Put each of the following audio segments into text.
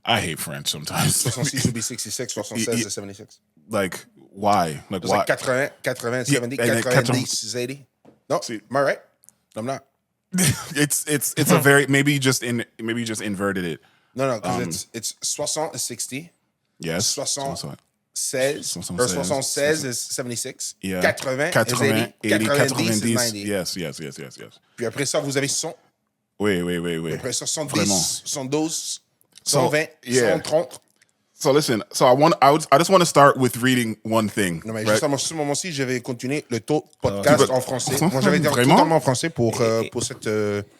I hate French sometimes. 66 would be 66, 76 is 76. Like, why? Like, It's why? like 80, 70, Yeah, 90 is 80. No, See. am I right? I'm not. It's a very maybe you just inverted it. No, because it's 60 is 60. Yes. 76 is 76. Yeah. 80 is 80. 90 is 90. Yes. Puis après ça, vous avez 100. Oui. Après ça, 110, 112, So, 120, yeah. 130. So listen, I just want to start with reading one thing. Non, mais right? juste à ce moment-ci, je vais continuer le podcast en français. Moi, j'avais été Vraiment? totalement en français pour cette...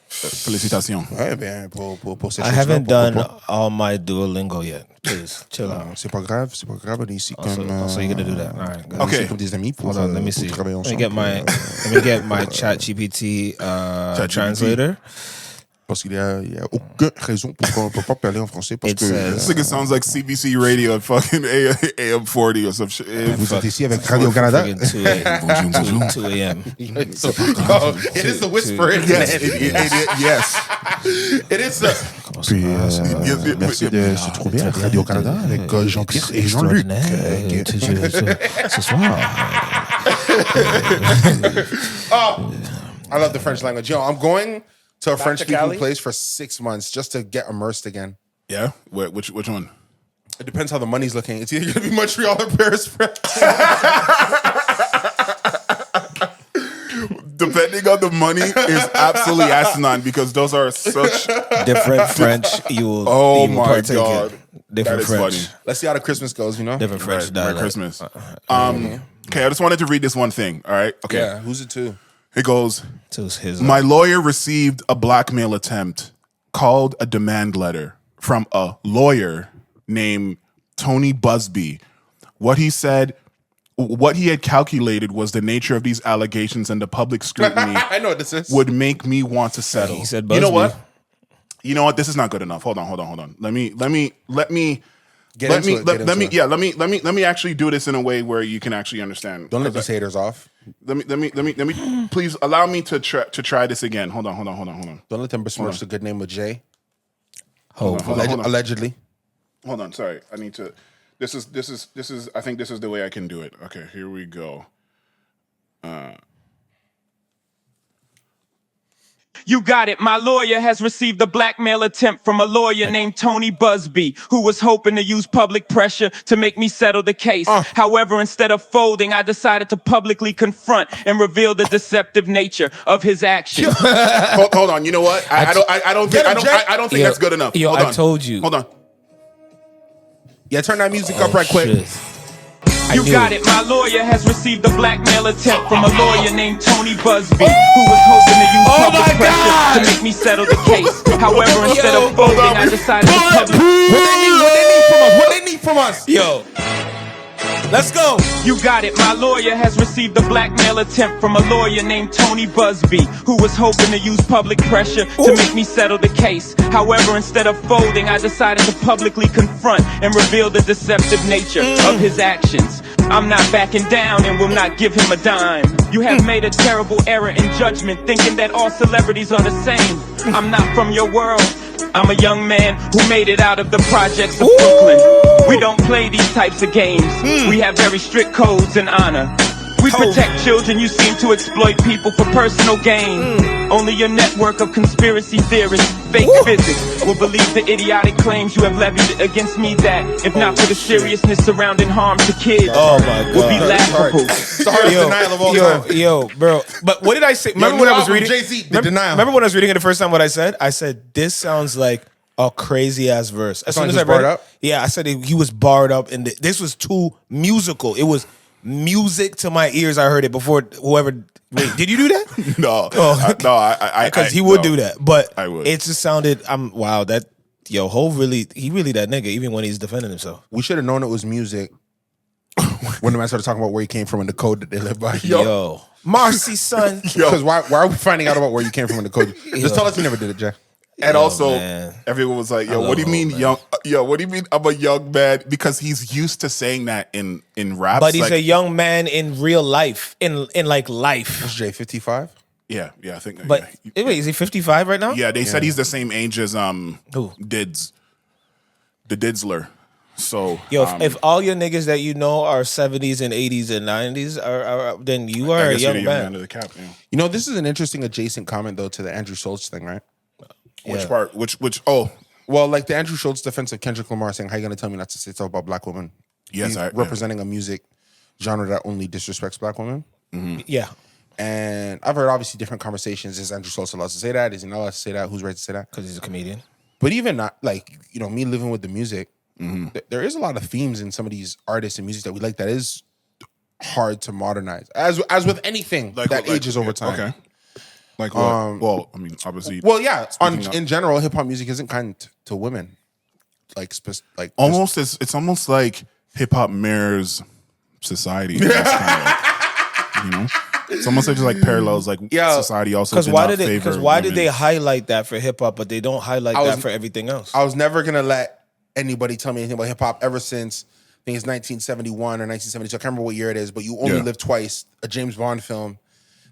Félicitations. Ouais, bien, pour cette I chose-là, haven't pourquoi done pas. all my Duolingo yet. Please, chill out. C'est pas grave. On est ici comme... So you're gonna do that? All right. Good. on est ici Okay. comme des amis pour, Hold on, let me pour see. travailler Let me ensemble. get my ChatGPT translator. Parce qu'il y a aucune raison pourquoi on ne peut pas parler en français. Parce It que says- This nigga sounds like CBC radio at fucking AM40 or some shit. vous êtes ici avec Radio-Canada. Friggin' 2 a.m. Bonjour. 2 a.m. Oh, it is the whisper. Yes, yes. It is the... Puis, merci de se trouver à Radio-Canada avec Jean-Pierre et Jean-Luc. Ce soir. Oh, I love the French language. Yo, I'm going to a to French-speaking Cali? place for 6 months just to get immersed again. Yeah? Which one? It depends how the money's looking. It's either going to be Montreal or Paris, French. Depending on the money is absolutely asinine because those are such... Different French, you will Oh you will my partake in. God. Different That is French. funny. Let's see how the Christmas goes, you know? Different French Right, dialect. Christmas. Okay, I just wanted to read this one thing, all right? Okay. Yeah, who's it to? It goes, To his my lawyer received a blackmail attempt called a demand letter from a lawyer named Tony Busby. What he had calculated was the nature of these allegations and the public scrutiny I know what this is. would make me want to settle. He said You know Busby. what? You know what? This is not good enough. Hold on. Let me Get into it, get into it. let me actually do this in a way where you can actually understand. Don't let these haters off. Let me please allow me to try this again. Hold on. Don't let them besmirch the good name of Jay. Hold on. Allegedly. Hold on, sorry. I need to this is I think this is the way I can do it. Okay, here we go. You got it. My lawyer has received a blackmail attempt from a lawyer named Tony Busby, who was hoping to use public pressure to make me settle the case. However, instead of folding, I decided to publicly confront and reveal the deceptive nature of his actions. Hold on. You know what? I don't think that's good enough. Yo, Hold I on. told you. Hold on. Yeah, turn that music up right quick. Shit. You got it. My lawyer has received a blackmail attempt from a lawyer named Tony Busby, who was hoping to use public pressure to make me settle the case. However, instead of folding, I decided to publicly... What they need from us? Yo. Let's go. You got it. My lawyer has received a blackmail attempt from a lawyer named Tony Busby, who was hoping to use public pressure to make me settle the case. However, instead of folding, I decided to publicly confront and reveal the deceptive nature of his actions. I'm not backing down and will not give him a dime. You have made a terrible error in judgment, thinking that all celebrities are the same. I'm not from your world. I'm a young man who made it out of the projects of Brooklyn. We don't play these types of games. We have very strict codes and honor. We protect children. You seem to exploit people for personal gain. Only your network of conspiracy theorists, fake physics, will believe the idiotic claims you have levied against me that, if not for the seriousness surrounding harm to kids, Oh my God. will be laughable. It's the hardest denial of all time. Yo, bro. But what did I say? Remember when I was reading? Jay-Z, the denial. Remember when I was reading it the first time? What I said? I said this sounds like a crazy ass verse. As soon song as just I read barred it, up? yeah, I said he was barred up, and this was too musical. It was music to my ears. I heard it before. Whoever, wait, did you do that? No. Oh. No, I Because he would do that, but I would. it just sounded. Wow, that Hov really that nigga, even when he's defending himself. We should have known it was music when the man started talking about where he came from and the code that they live by. Yo, Marcy, son. Because why are we finding out about where you came from and the code? Just tell us you never did it, Jay. And also, man. everyone was like, "Yo, love what do you mean, Hov, young? Yo, what do you mean I'm a young man?" Because he's used to saying that in raps. But he's like, a young man in real life, in like life. What's Jay, 55? yeah, I think. But yeah. wait, is he 55 right now? Yeah, they said he's the same age as Who? Dids. the Didzler. So Yo, if all your niggas that you know are 70s and 80s and 90s, then you are a young man. Under the cap, yeah. You know, this is an interesting adjacent comment though to the Andrew Schultz thing, right? Which part? Which? Oh, well, like the Andrew Schultz defense of Kendrick Lamar saying, "How you gonna tell me not to say stuff about black women?" Yes, representing a music genre that only disrespects black women. Mm-hmm. Yeah. And I've heard obviously different conversations. Is Andrew Schultz allowed to say that? Is he not allowed to say that? Who's right to say that? Because he's a comedian. But even not like, you know, me living with the music, mm-hmm. there is a lot of themes in some of these artists and music that we like that is hard to modernize. As with anything that ages over time. Okay. Like what? Well, I mean, obviously. Well, yeah. In general, hip hop music isn't kind to women. Like almost it's almost like hip hop mirrors society. That's kind of, you know. It's almost like just like parallels, like society also. Because why did they highlight that for hip hop, but they don't highlight that for everything else? I was never gonna let anybody tell me anything about hip hop ever since I think it's 1971 or 1972. I can't remember what year it is, but You Only Live Twice, a James Bond film.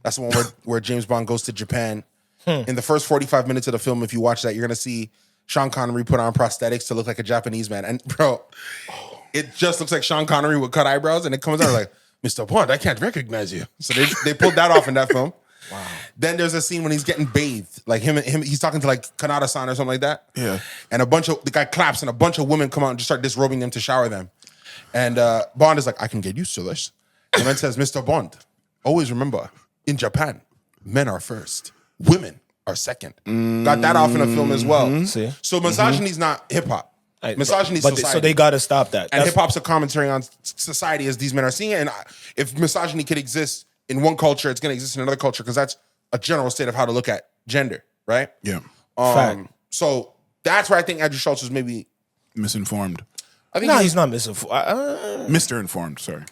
That's the one where James Bond goes to Japan. In the first 45 minutes of the film, if you watch that, you're gonna see Sean Connery put on prosthetics to look like a Japanese man, and bro, it just looks like Sean Connery with cut eyebrows, and it comes out like, Mr. Bond, I can't recognize you. So they pulled that off in that film. Wow. Then there's a scene when he's getting bathed. Like him, he's talking to like Kanata-san or something like that. Yeah. And the guy claps and a bunch of women come out and just start disrobing them to shower them. And Bond is like, I can get used to this. And then says, Mr. Bond, always remember, in Japan, men are first, women are second. Got that off in the film as well. See? So misogyny is not hip hop. Misogyny is society. So they got to stop that. And hip hop's a commentary on society as these men are seeing it. And if misogyny could exist in one culture, it's going to exist in another culture because that's a general state of how to look at gender, right? Yeah. So that's where I think Andrew Schultz was maybe misinformed. I think he's not misinformed. Mr. Informed, sorry.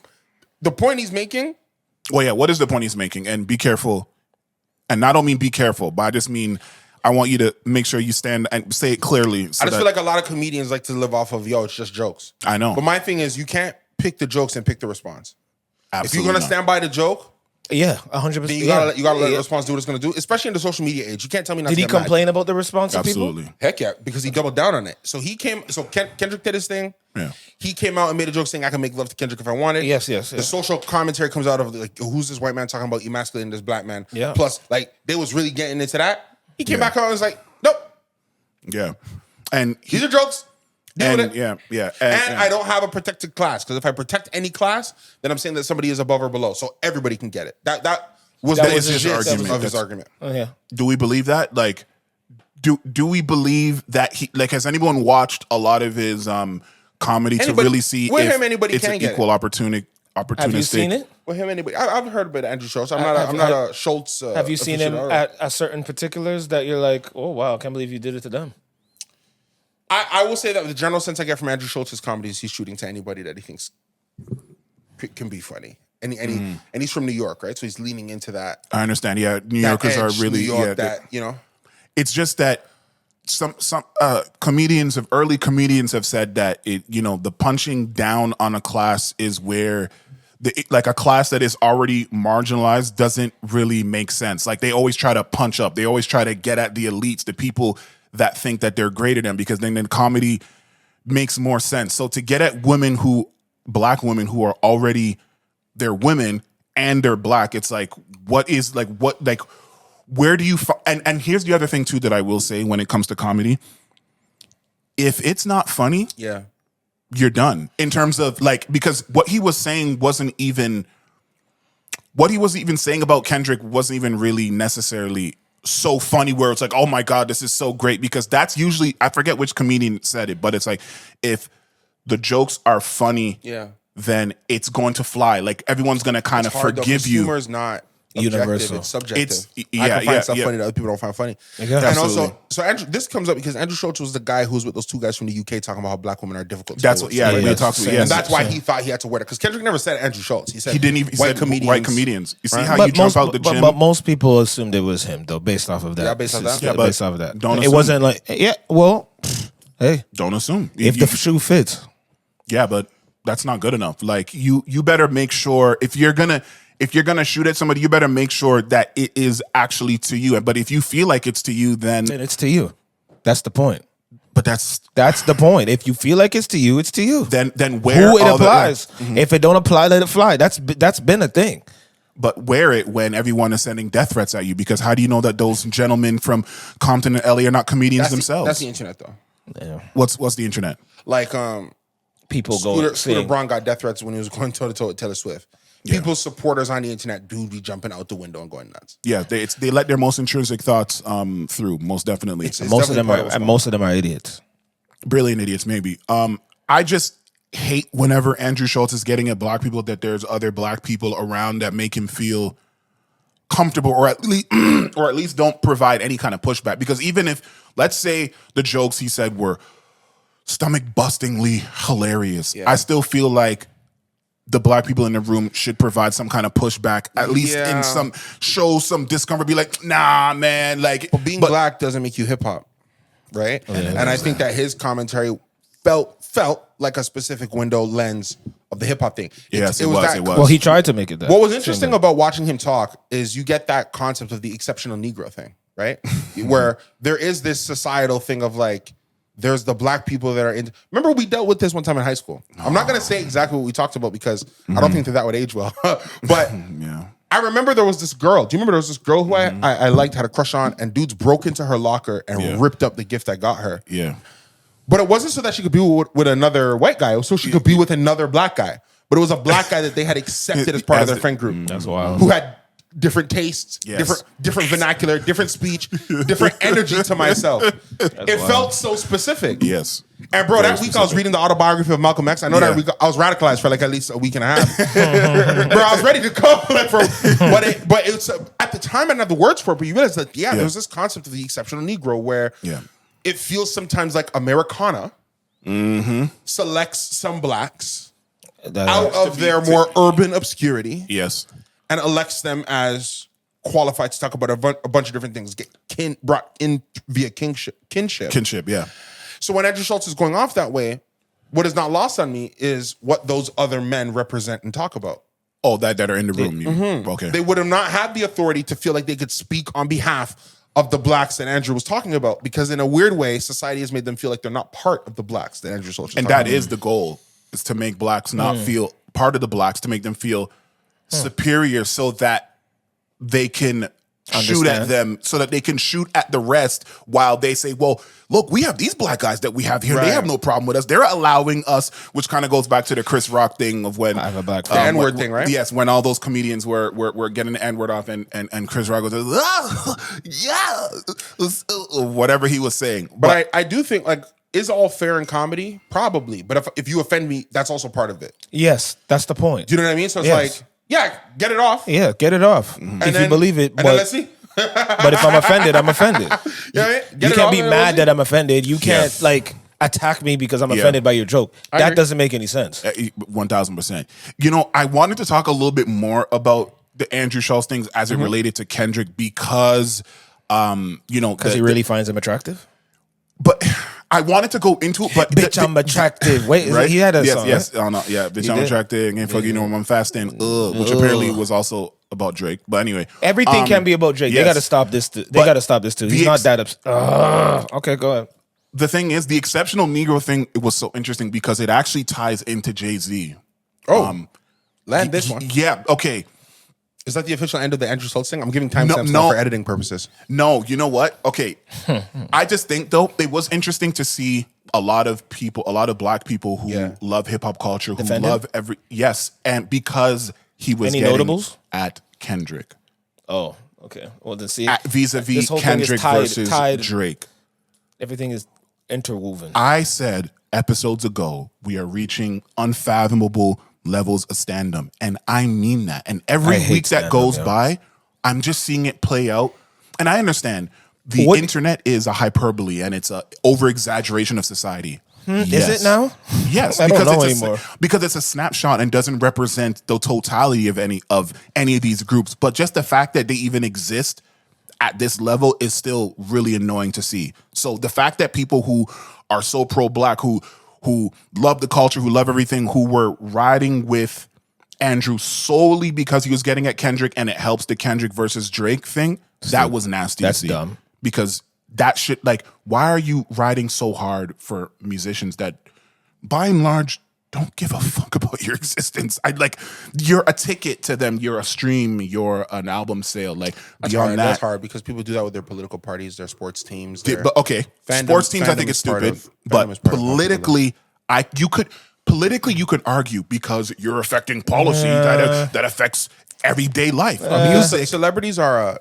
The point he's making? Well, yeah, what is the point he's making? And be careful. And I don't mean be careful, but I just mean I want you to make sure you stand and say it clearly. So I just feel like a lot of comedians like to live off of, it's just jokes. I know. But my thing is, you can't pick the jokes and pick the response. Absolutely if you're going to stand by the joke, 100%. then you gotta let the response do what it's going to do, especially in the social media age. You can't tell me not to Did he complain about the response of people? Absolutely. Heck yeah, because he doubled down on it. So Kendrick did his thing. Yeah. He came out and made a joke saying I can make love to Kendrick if I wanted. Yes. The social commentary comes out of like, who's this white man talking about emasculating this black man? Yeah. Plus, like, they was really getting into that. He came back out and was like, nope. Yeah. And these are jokes. Deal with it. Yeah. And I don't have a protected class, because if I protect any class, then I'm saying that somebody is above or below, so everybody can get it. That was his argument. Oh yeah. Do we believe that? Like, do we believe that he, like, has anyone watched a lot of his comedy to really see if it's an equal opportunity? Have you seen it? With him, anybody? I've heard about Andrew Schultz. I'm not a Schultz. Have you seen him at a certain particulars that you're like, oh wow, I can't believe you did it to them? I will say that the general sense I get from Andrew Schultz's comedies, he's shooting to anybody that he thinks can be funny. And he's from New York, right? So he's leaning into that. I understand. Yeah, New Yorkers are really New York, you know. It's just that some early comedians have said that the punching down on a class is where like a class that is already marginalized doesn't really make sense. Like, they always try to punch up. They always try to get at the elites, the people that think that they're greater than, because then comedy makes more sense. So to get at black women who are already, they're women and they're black, it's like, where do you and here's the other thing too that I will say when it comes to comedy. If it's not funny, you're done. In terms of, like, because what he was saying saying about Kendrick wasn't even really necessarily so funny where it's like, oh my God, this is so great, because that's usually, I forget which comedian said it, but it's like, if the jokes are funny, then it's going to fly. Like, everyone's going to kind of forgive you. Humor is not universal. It's subjective. I can find stuff funny that other people don't find funny. Exactly. And also, so Andrew, this comes up because Andrew Schultz was the guy who was with those two guys from the UK talking about how black women are difficult. That's what. Yeah, we talked about. And that's why he thought he had to wear it, because Kendrick never said Andrew Schultz. He said he didn't even white comedians. You see how you jump out the gym? But most people assumed it was him, though, based off of that. Yeah, based off that. Based off of that. Don't it wasn't like, hey, don't assume if the shoe fits. Yeah, but that's not good enough. Like, you better make sure if you're gonna shoot at somebody, you better make sure that it is actually to you. But if you feel like it's to you, then it's to you. That's the point. But that's the point. If you feel like it's to you, it's to you. then where Who it all applies. If it don't apply, let it fly. That's been a thing. But wear it when everyone is sending death threats at you, because how do you know that those gentlemen from Compton and LA are not comedians themselves? That's the internet, though. Yeah. What's the internet? Like, People go Scooter Braun got death threats when he was going toe-to-toe with Taylor Swift. People's supporters on the internet do be jumping out the window and going nuts. Yeah, they let their most intrinsic thoughts through, most definitely. Most of them are idiots. Brilliant idiots, maybe. I just hate whenever Andrew Schultz is getting at black people that there's other black people around that make him feel comfortable, or at least don't provide any kind of pushback. Because even if, let's say, the jokes he said were stomach-bustingly hilarious, I still feel like the black people in the room should provide some kind of pushback, at least in some discomfort. Be like, nah, man. Like, but being black doesn't make you hip hop, right? Oh, yeah, and I think that his commentary felt like a specific window lens of the hip hop thing. Yes, it was. Well, he tried to make it that. What was interesting about watching him talk is you get that concept of the exceptional Negro thing, right? Where there is this societal thing of like, there's the black people that are in. Remember, we dealt with this one time in high school. I'm not going to say exactly what we talked about because I don't think that would age well. But I remember there was this girl. Do you remember there was this girl who I liked, had a crush on, and dudes broke into her locker and ripped up the gift I got her. Yeah. But it wasn't so that she could be with another white guy. It was so she could be with another black guy. But it was a black guy that they had accepted as part of their friend group. That's wild. Who had different tastes, different vernacular, different speech, different energy to myself. It felt so specific. Yes. And bro, that week I was reading the autobiography of Malcolm X. I know that week I was radicalized for like at least a week and a half. Bro, I was ready to go. But it's at the time I didn't have the words for it, but you realize that there was this concept of the exceptional Negro where it feels sometimes like Americana selects some blacks out of their more urban obscurity. Yes. And elects them as qualified to talk about a bunch of different things, get brought in via kinship. Kinship, yeah. So when Andrew Schultz is going off that way, what is not lost on me is what those other men represent and talk about. Oh, that are in the room. Okay. They would have not had the authority to feel like they could speak on behalf of the blacks that Andrew was talking about, because in a weird way, society has made them feel like they're not part of the blacks that Andrew Schultz is and talking that about. is the goal, is to make blacks not feel part of the blacks, to make them feel superior so that they can shoot at them, so that they can shoot at the rest while they say, well, look, we have these black guys that we have here. They have no problem with us. They're allowing us, which kind of goes back to the Chris Rock thing of when I have a black the N-word thing, right? Yes, when all those comedians were getting the N-word off and Chris Rock was whatever he was saying. But I do think, like, is all fair in comedy? Probably. But if you offend me, that's also part of it. Yes, that's the point. Do you know what I mean? So it's like, yeah, get it off. Yeah, get it off. If you believe it. And then let's see. But if I'm offended, I'm offended. You can't be mad that I'm offended. You can't like attack me because I'm offended by your joke. That doesn't make any sense. 1000%. You know, I wanted to talk a little bit more about the Andrew Schultz things as it related to Kendrick because, because he really finds him attractive. But I wanted to go into it, but bitch, I'm attractive. Wait, right? He had a song. Yes, oh, no, yeah, bitch, I'm attractive. And fuck, I'm fasting. Which apparently was also about Drake. But anyway, everything can be about Drake. They got to stop this. They got to stop this too. He's not that. Okay, go ahead. The thing is, the exceptional Negro thing, it was so interesting because it actually ties into Jay-Z. Land this one. Yeah. Okay. Is that the official end of the Andrew Schultz thing? I'm giving timestamps now for editing purposes. No, you know what? Okay. I just think, though, it was interesting to see a lot of black people who love hip-hop culture, who love and because he was getting notables at Kendrick. Oh, okay. Well, then see. Vis-a-vis Kendrick versus Drake. Everything is interwoven. I said episodes ago, we are reaching unfathomable levels of stand-up, and I mean that. And every week that goes by, I'm just seeing it play out. And I understand the internet is a hyperbole and it's a over-exaggeration of society. Is it now? Yes, I don't know anymore. Because it's a snapshot and doesn't represent the totality of any of these groups. But just the fact that they even exist at this level is still really annoying to see. So the fact that people who are so pro-black, who love the culture, who love everything, who were riding with Andrew solely because he was getting at Kendrick and it helps the Kendrick versus Drake thing, that was nasty to see. Dumb. Because that shit, like, why are you riding so hard for musicians that, by and large, don't give a fuck about your existence? You're a ticket to them. You're a stream. You're an album sale. Like, beyond that's hard because people do that with their political parties, their sports teams. But okay, sports teams, I think it's stupid. But politically, you could argue because you're affecting policy that affects everyday life. Celebrities are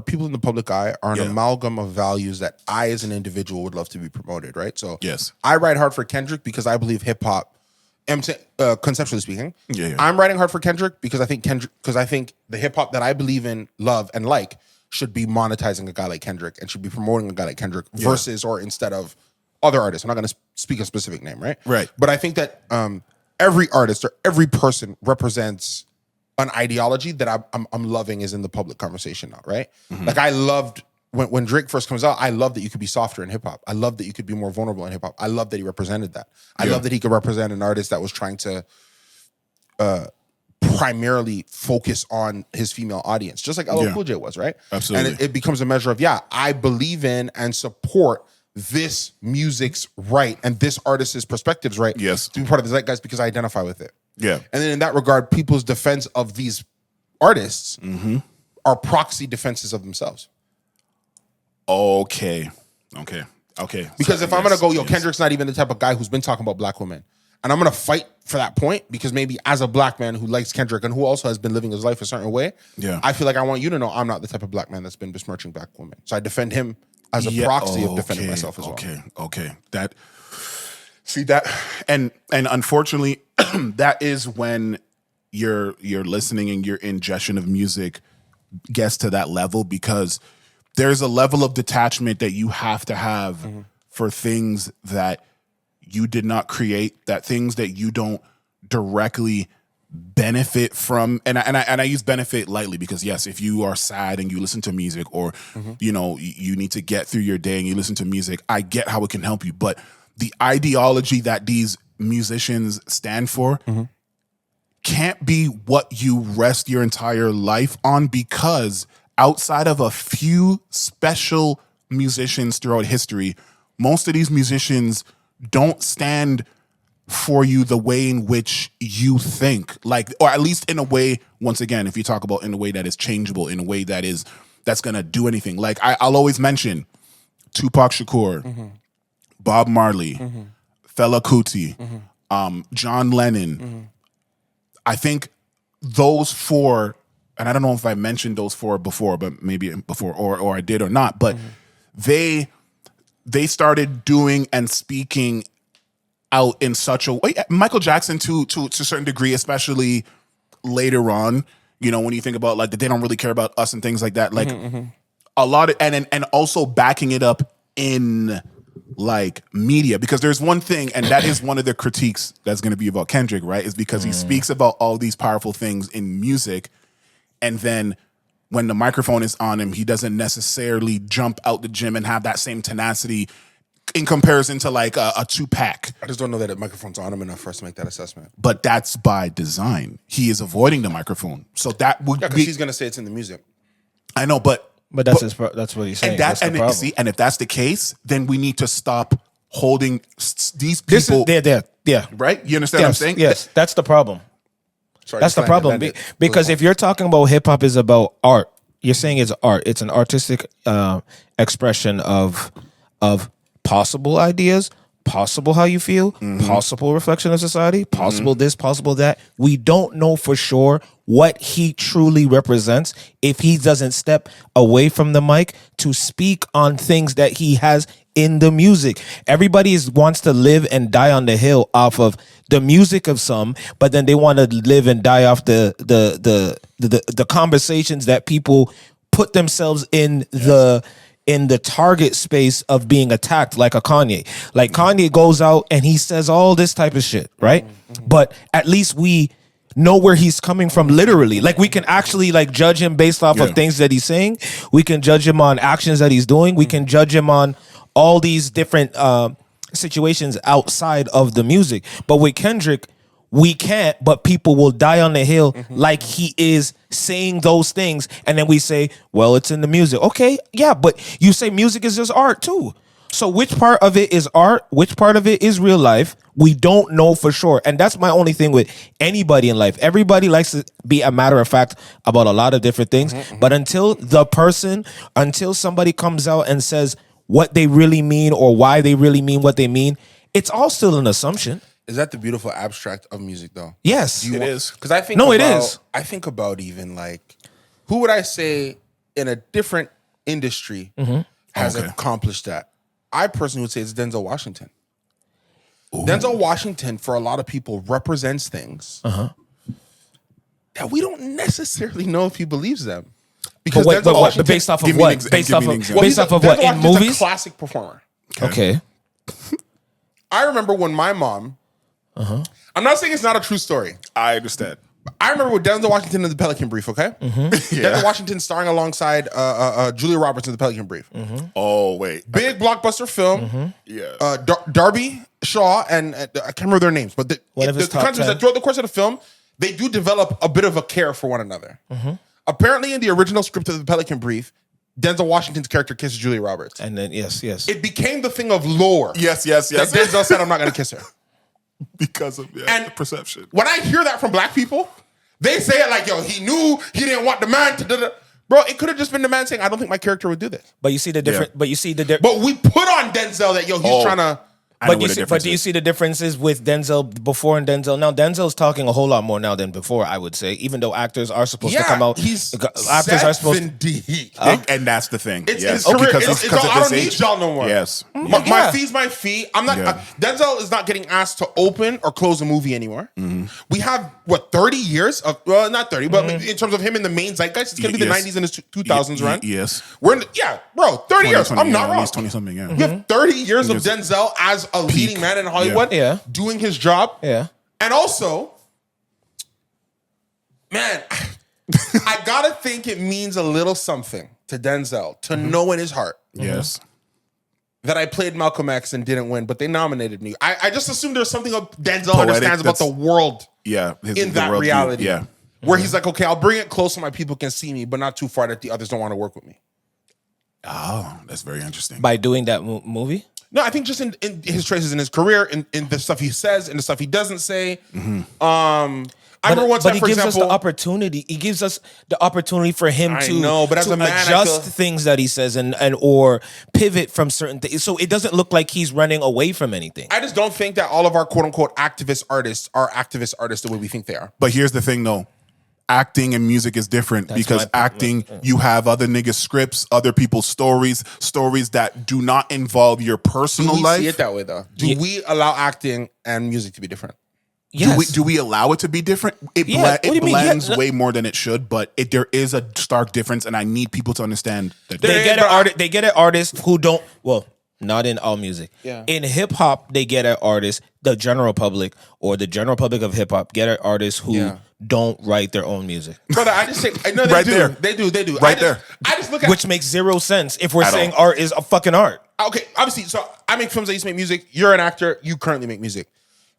people in the public eye are an amalgam of values that I, as an individual, would love to be promoted. Right. So yes, I ride hard for Kendrick because I believe hip hop. Conceptually speaking, I'm riding hard for Kendrick because I think the hip hop that I believe in, love, and like should be monetizing a guy like Kendrick and should be promoting a guy like Kendrick versus or instead of other artists. I'm not going to speak a specific name, right? Right. But I think that every artist or every person represents an ideology that I'm loving is in the public conversation now, right? Mm-hmm. Like I loved when Drake first comes out, I love that you could be softer in hip hop. I love that you could be more vulnerable in hip hop. I love that he represented that. I love that he could represent an artist that was trying to primarily focus on his female audience, just like LL Cool J was, right? Absolutely. And it becomes a measure of, I believe in and support this music's right and this artist's perspectives right to be part of the zeitgeist because I identify with it. Yeah. And then in that regard, people's defense of these artists are proxy defenses of themselves. Okay. Because if I'm going to go, Kendrick's not even the type of guy who's been talking about black women. And I'm going to fight for that point because maybe as a black man who likes Kendrick and who also has been living his life a certain way, I feel like I want you to know I'm not the type of black man that's been besmirching black women. So I defend him as a proxy of defending myself as well. Okay. And unfortunately, that is when your listening and your ingestion of music gets to that level because there's a level of detachment that you have to have for things that you did not create, that things that you don't directly benefit from. And I use benefit lightly because yes, if you are sad and you listen to music or, you need to get through your day and you listen to music, I get how it can help you. But the ideology that these musicians stand for can't be what you rest your entire life on because outside of a few special musicians throughout history, most of these musicians don't stand for you the way in which you think, like, or at least in a way, once again, if you talk about in a way that is changeable, in a way that's going to do anything. Like I'll always mention Tupac Shakur, Bob Marley, Fela Kuti, John Lennon. I think those four, and I don't know if I mentioned those four before, but maybe before or I did or not, but they started doing and speaking out in such a way. Michael Jackson to a certain degree, especially later on, when you think about like that they don't really care about us and things like that. Like a lot of and also backing it up in like media, because there's one thing, and that is one of the critiques that's going to be about Kendrick, right? Is because he speaks about all these powerful things in music, and then when the microphone is on him, he doesn't necessarily jump out the gym and have that same tenacity in comparison to like a Tupac. I just don't know that the microphone's on him enough for us to make that assessment. But that's by design. He is avoiding the microphone, so that would because he's going to say it's in the music. I know, but that's what he's saying. That's the problem. And if that's the case, then we need to stop holding these people. Yeah. Right? You understand what I'm saying? Yes, that's the problem. Sorry, that's the problem. Because if you're talking about hip hop is about art, you're saying it's art. It's an artistic expression of possible ideas, possible how you feel, possible reflection of society, possible this, possible that. We don't know for sure what he truly represents if he doesn't step away from the mic to speak on things that he has in the music. Everybody wants to live and die on the hill off of the music of some, but then they want to live and die off the conversations that people put themselves in the target space of being attacked, like a Kanye. Like Kanye goes out and he says all this type of shit, right? But at least we know where he's coming from literally. Like we can actually like judge him based off of things that he's saying. We can judge him on actions that he's doing. We can judge him on all these different situations outside of the music. But with Kendrick, we can't, but people will die on the hill like he is saying those things. And then we say, well, it's in the music. Okay, yeah, but you say music is just art too. So which part of it is art? Which part of it is real life? We don't know for sure. And that's my only thing with anybody in life. Everybody likes to be a matter of fact about a lot of different things. But until somebody comes out and says what they really mean or why they really mean what they mean, it's all still an assumption. Is that the beautiful abstract of music, though? Yes, it is. Because I think it is. I think about even like, who would I say in a different industry has accomplished that? I personally would say it's Denzel Washington. Ooh. Denzel Washington, for a lot of people, represents things that we don't necessarily know if he believes them. Because Denzel Washington, based off of what? Based off of what? In movies? A classic performer. Okay. I remember when my mom. I'm not saying it's not a true story. I understand. I remember with Denzel Washington in The Pelican Brief, okay? Denzel Washington starring alongside Julia Roberts in The Pelican Brief. Oh, wait. Big blockbuster film. Yeah. Darby, Shaw, and I can't remember their names, but the countries that throughout the course of the film, they do develop a bit of a care for one another. Apparently, in the original script of The Pelican Brief, Denzel Washington's character kisses Julia Roberts. And then, yes. It became the thing of lore. Yes. That Denzel said, I'm not going to kiss her. Because of the perception. When I hear that from black people, they say it like, yo, he knew he didn't want the man to do. Bro, it could have just been the man saying, I don't think my character would do this. But you see the difference. Yeah. But we put on Denzel that, yo, he's trying to. But do you see the differences with Denzel before and Denzel now? Denzel's talking a whole lot more now than before, I would say. Even though actors are supposed to come out, actors are supposed to. And that's the thing. It's his career. I don't need y'all no more. Yes. My fee's my fee. I'm not. Denzel is not getting asked to open or close a movie anymore. We have 30 years of not 30, but in terms of him in the main zeitgeist, it's gonna be the 90s and the 2000s run. Yes. We're in 30 years. I'm not wrong. At least 20 something. Yeah. We have 30 years of Denzel as a leading man in Hollywood, doing his job. Yeah. And also, man, I gotta think it means a little something to Denzel to know in his heart. Yes. That I played Malcolm X and didn't win, but they nominated me. I just assumed there's something Denzel understands about the world. Yeah. In that reality. Yeah. Where he's like, okay, I'll bring it close so my people can see me, but not too far that the others don't want to work with me. Oh, that's very interesting. By doing that movie? No, I think just in his choices in his career, in the stuff he says, and the stuff he doesn't say. I remember one time, he for gives example, us the opportunity. He gives us the opportunity for him but as a man, adjust things that he says and or pivot from certain things. So it doesn't look like he's running away from anything. I just don't think that all of our quote unquote activist artists are activist artists the way we think they are. But here's the thing, though. Acting and music is different because acting, you have other niggas' scripts, other people's stories that do not involve your personal life. Do we see it that way, though? Do we allow acting and music to be different? Yes. Do we allow it to be different? It blends way more than it should, but there is a stark difference, and I need people to understand that. They get an artist who don't, well, not in all music. Yeah. In hip hop, they get an artist, the general public or the general public of hip hop get an artist who don't write their own music. Brother, I just say, no, they right do. There. They do. Right there. I just look at, which makes zero sense if we're saying art is a fucking art. Okay, obviously, so I make films, I used to make music. You're an actor, you currently make music.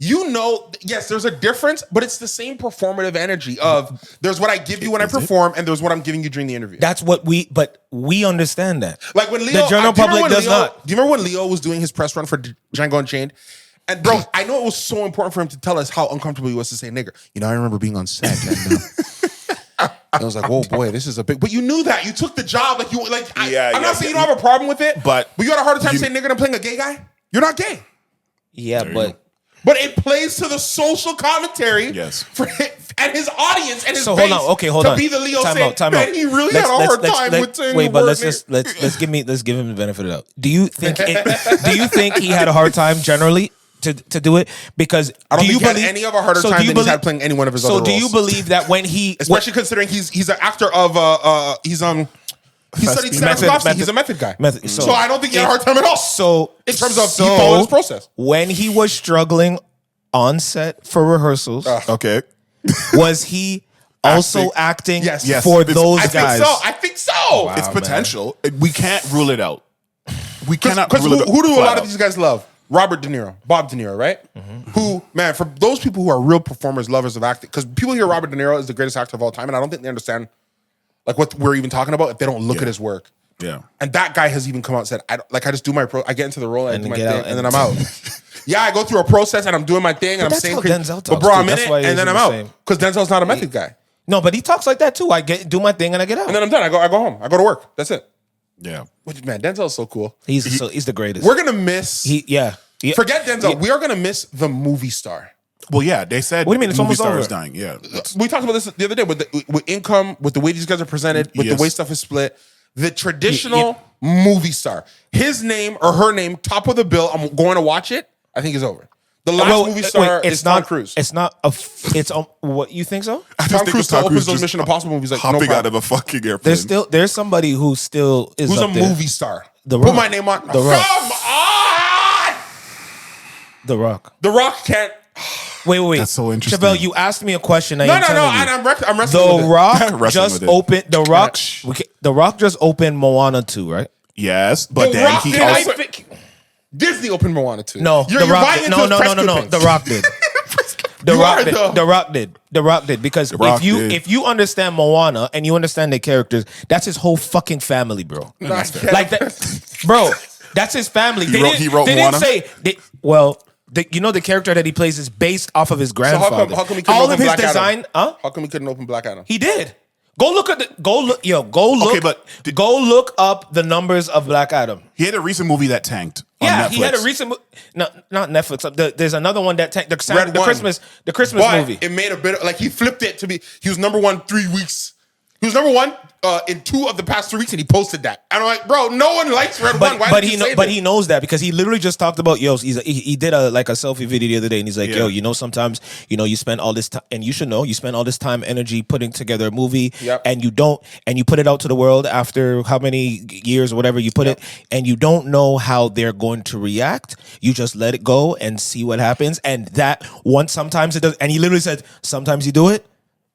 You know, yes, there's a difference, but it's the same performative energy of there's what I give you when I perform and there's what I'm giving you during the interview. That's what we understand that. Like when Leo, the general public does not. Do you remember when Leo was doing his press run for Django Unchained? And bro, I know it was so important for him to tell us how uncomfortable he was to say nigger. You know, I remember being on set and I was like, whoa, boy, this is a big. But you knew that. You took the job. Like I'm not saying you don't have a problem with it, but you had a harder time saying nigger than playing a gay guy? You're not gay. Yeah, but it plays to the social commentary for him, and his audience and his base hold on. To be the Leo saying, time man, out. he really had a hard time with saying wait, the but word let's give him the benefit of the doubt. Do you think he had a hard time generally to do it? Because I don't think he had any of a harder time than he's had playing any one of his other roles. So do you believe that when he, especially considering he's an actor of he studied Stanislavski. He's a method guy. So I don't think he had a hard time at all. So in terms of he followed his process. When he was struggling on set for rehearsals, was he also acting for those guys? I think so. It's potential. We can't rule it out. We cannot rule it out. Who do a lot of these guys love? Robert De Niro, Bob De Niro, right? Who, man, for those people who are real performers, lovers of acting, because people hear Robert De Niro is the greatest actor of all time, and I don't think they understand like what we're even talking about if they don't look at his work. Yeah. And that guy has even come out and said, I just do my I get into the role and I do my thing, and then I'm out. Yeah, I go through a process and I'm doing my thing and I'm saying crazy. But bro, I'm in it and then I'm out. Because Denzel's not a method guy. No, but he talks like that too. I do my thing and I get out. And then I'm done. I go home. I go to work. That's it. Yeah. Which, man, Denzel's so cool. He's the greatest. We're gonna miss. Forget Denzel. We are gonna miss the movie star. Well, yeah, they said. What do you mean? It's movie almost star over. is dying. Yeah. We talked about this the other day with income, with the way these guys are presented, with the way stuff is split. The traditional movie star, his name or her name, top of the bill. I'm going to watch it. I think is over. The last movie star is Tom Cruise. It's not what you think so? Tom Cruise still opens those Mission Impossible movies like hopping out of a fucking airplane. There's somebody who still is who's up a there. movie star. The Rock. Put my name on. The Rock. Come on. The Rock. The Rock can't. Wait. That's so interesting. Trivelle, you asked me a question. No. I'm wrestling with it. Rock just opened. The Rock just opened Moana 2, right? Yes, but The then Rock he did also. Disney opened Moana 2. No, You're The Rock. buying into his press No. clippings. The Rock did. The Rock did because if you understand Moana and you understand the characters, that's his whole fucking family, bro. Like that, bro. That's his family. He wrote Moana? The character that he plays is based off of his grandfather. So how come he couldn't open Black Adam? Huh? How come he couldn't open Black Adam? He did. Go look up the numbers of Black Adam. He had a recent movie that tanked. On Netflix. He had a recent not Netflix. There's another one that tanked. The Christmas movie. It made a bit he flipped it to be. He was number one 3 weeks. He was number one in 2 of the past 3 weeks, and he posted that. And I'm like, bro, no one likes Red One. Why did you say that? He knows that because he literally just talked about he did a selfie video the other day, and he's like, sometimes you spend all this time, and you should know you spend all this time, energy putting together a movie, and you put it out to the world after how many years or whatever you put it, and you don't know how they're going to react. You just let it go and see what happens, and that sometimes it does. And he literally said, sometimes you do it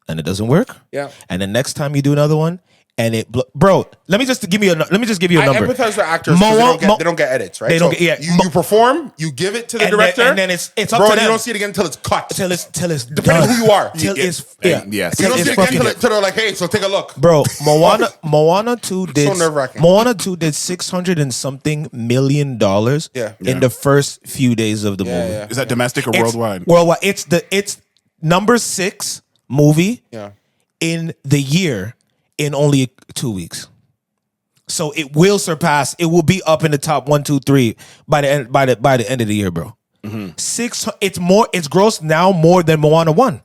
and it doesn't work. Yeah. And the next time you do another one, and bro, let me just give you a number. I empathize with actors because they don't get edits, right? You perform, you give it to the director, and then it's up bro, to them. You don't see it again until it's cut. Till it's depending done. on who you are. Yes. You don't see it again until they're like, hey, so take a look, bro. Moana 2 did so nerve-wracking. Moana 2 did $600 and something million in the first few days of the movie. Yeah. Is that domestic or worldwide? Worldwide. It's number 6 movie in the year in only 2 weeks. So it will surpass. It will be up in the top 1, 2, 3 by the end of the year, bro. Mm-hmm. It's grossed now more than Moana 1.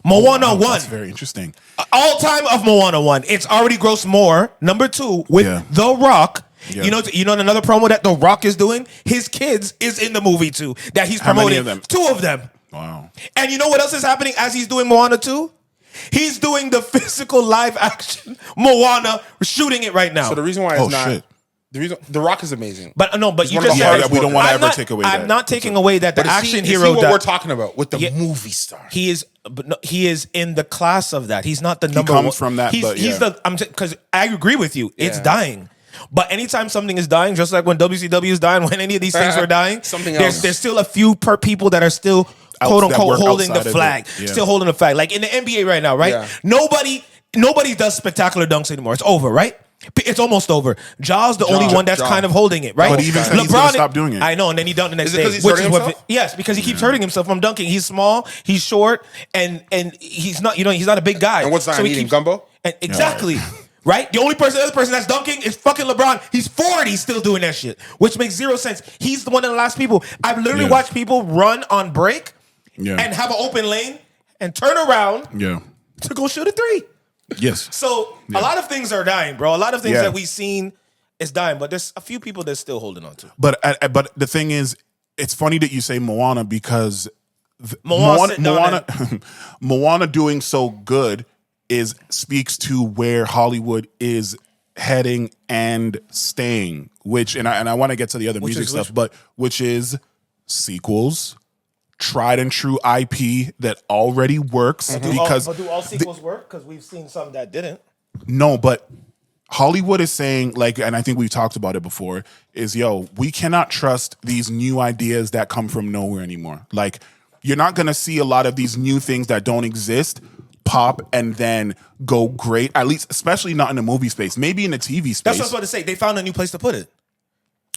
Moana 1. That's very interesting. All time of Moana 1. It's already grossed more. Number 2 with The Rock. Yeah. You know another promo that The Rock is doing? His kids is in the movie too. That he's promoting. How many of them? 2 of them. Wow. And you know what else is happening as he's doing Moana 2? He's doing the physical live action Moana. We're shooting it right now. So the reason why it's not... The reason The Rock is amazing. But you just said we don't want to ever take away that. I'm not taking away that the action hero... See what we're talking about with the movie star. He is in the class of that. He's not the number one. He comes from that, because I agree with you. It's dying. But anytime something is dying, just like when WCW is dying, when any of these things are dying, there's still a few people that are still quote unquote holding the flag, still holding the flag. Like in the NBA right now, right? Yeah. Nobody does spectacular dunks anymore. It's over, right? It's almost over. Ja's the only one that's kind of holding it, right? But he even said he's going to stop doing it. I know, and then he dunked the next day. Because he's hurting himself? Yes, because he keeps hurting himself from dunking. He's small, he's short, and he's not a big guy. And what's Zion eating? Gumbo? Exactly. Right? The other person that's dunking is fucking LeBron. He's 40 still doing that shit, which makes zero sense. He's the one of the last people. I've literally watched people run on break and have an open lane and turn around to go shoot a 3. Yes. So a lot of things are dying, bro. A lot of things that we've seen is dying, but there's a few people that's still holding on to. But the thing is, it's funny that you say Moana because Moana doing so good speaks to where Hollywood is heading and staying. And I want to get to the other music stuff, which is sequels. Tried and true IP that already works but do all sequels work? Because we've seen some that didn't. No, but Hollywood is saying, like, and I think we've talked about it before, is, yo, we cannot trust these new ideas that come from nowhere anymore. Like, you're not going to see a lot of these new things that don't exist pop and then go great, at least, especially not in the movie space, maybe in the TV space. That's what I was about to say. They found a new place to put it.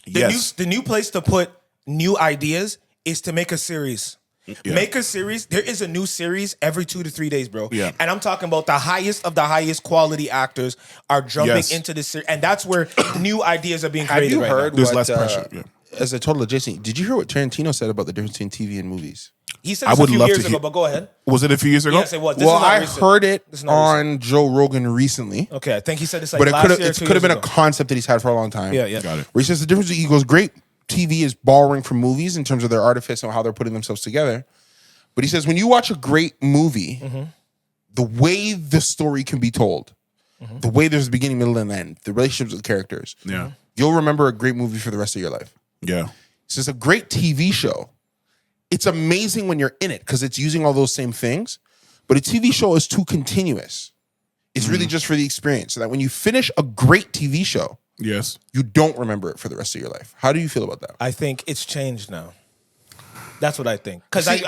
The new place to put new ideas is to make a series. Yeah. Make a series. There is a new series every 2 to 3 days, bro. Yeah. And I'm talking about the highest of the highest quality actors are jumping into this series. And that's where new ideas are being created. Have you heard There's what, less pressure. Yeah. As a total adjacent, did you hear what Tarantino said about the difference between TV and movies? He said this a few years ago, but go ahead. Was it a few years ago? Yes, it was. Well, I heard it on Joe Rogan recently. Okay, I think he said this like But last year. it could have been a concept that he's had for a long time. Yeah. Got it. Where he says the difference, he goes, great TV is borrowing from movies in terms of their artifice and how they're putting themselves together. But he says when you watch a great movie, the way the story can be told, the way there's a beginning, middle, and end, the relationships with the characters, you'll remember a great movie for the rest of your life. Yeah. He says a great TV show, it's amazing when you're in it because it's using all those same things, but a TV show is too continuous. It's really just for the experience. So that when you finish a great TV show, Yes. you don't remember it for the rest of your life. How do you feel about that? I think it's changed now. That's what I think. Because See,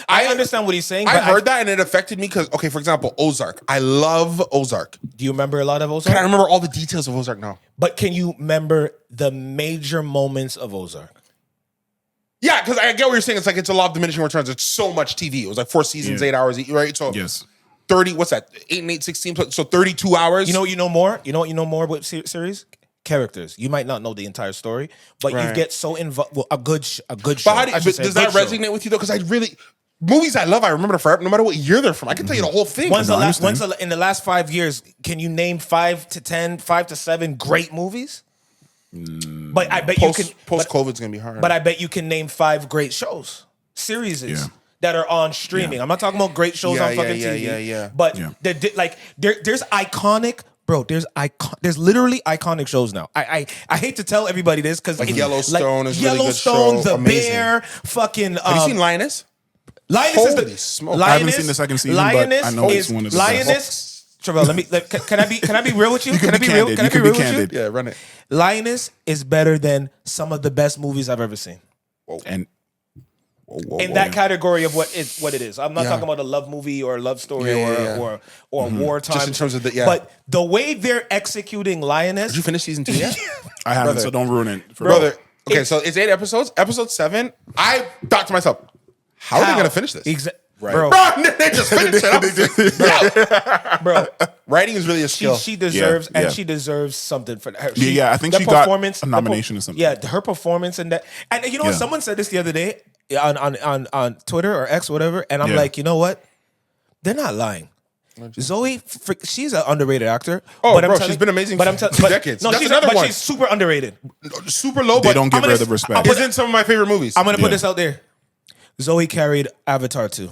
I understand what he's saying. I But heard that and it affected me because, okay, for example, Ozark. I love Ozark. Do you remember a lot of Ozark? Can I remember all the details of Ozark now? But can you remember the major moments of Ozark? Yeah, because I get what you're saying. It's like it's a lot of diminishing returns. It's so much TV. It was like 4 seasons, 8 hours, right? So Yes. 30, what's that? 8 and 8, 16, so 32 hours. You know what you know more? You know what you know more with series? Characters. You might not know the entire story, but you get so involved. Well, a good show. But does that resonate with you though? Because I really, movies I love, I remember them forever, no matter what year they're from. I can tell you the whole thing. In the last 5 years, can you name 5 to 10, 5 to 7 great movies? But I bet post COVID's gonna be hard. But I bet you can name 5 great shows, series that are on streaming. I'm not talking about great shows on fucking TV. Yeah. But there's iconic. Bro, there's literally iconic shows now. I hate to tell everybody this because like Yellowstone is really good Yellowstone, show. The Amazing. Bear, fucking. Have you seen Lioness? Lioness Holy is smoke. I haven't seen the second season, but I know it's one of the Lioness. Trivelle, can I be real with you? Can I be real? Can I be real with you? Yeah, run it. Lioness is better than some of the best movies I've ever seen. Whoa. And in that category of what it is. I'm not talking about a love movie or a love story or wartime. Just in terms of But the way they're executing Lioness. Did you finish season 2 yet? I haven't, so don't ruin it. Brother. Okay, so it's 8 episodes. Episode 7, I thought to myself, how are they going to finish this? Right. Bro, they just finished it. Bro, writing is really a skill. She deserves, she deserves something for that. I think she got a nomination or something. Yeah, her performance in that. And you know what? Someone said this the other day on Twitter or X, whatever, and I'm like, you know what? They're not lying. Zoe, she's an underrated actor. Oh, but bro, she's been amazing for 2 decades. No, she's super underrated. Super low, they but don't give her the respect. She's in some of my favorite movies. I'm going to put this out there. Zoe carried Avatar 2.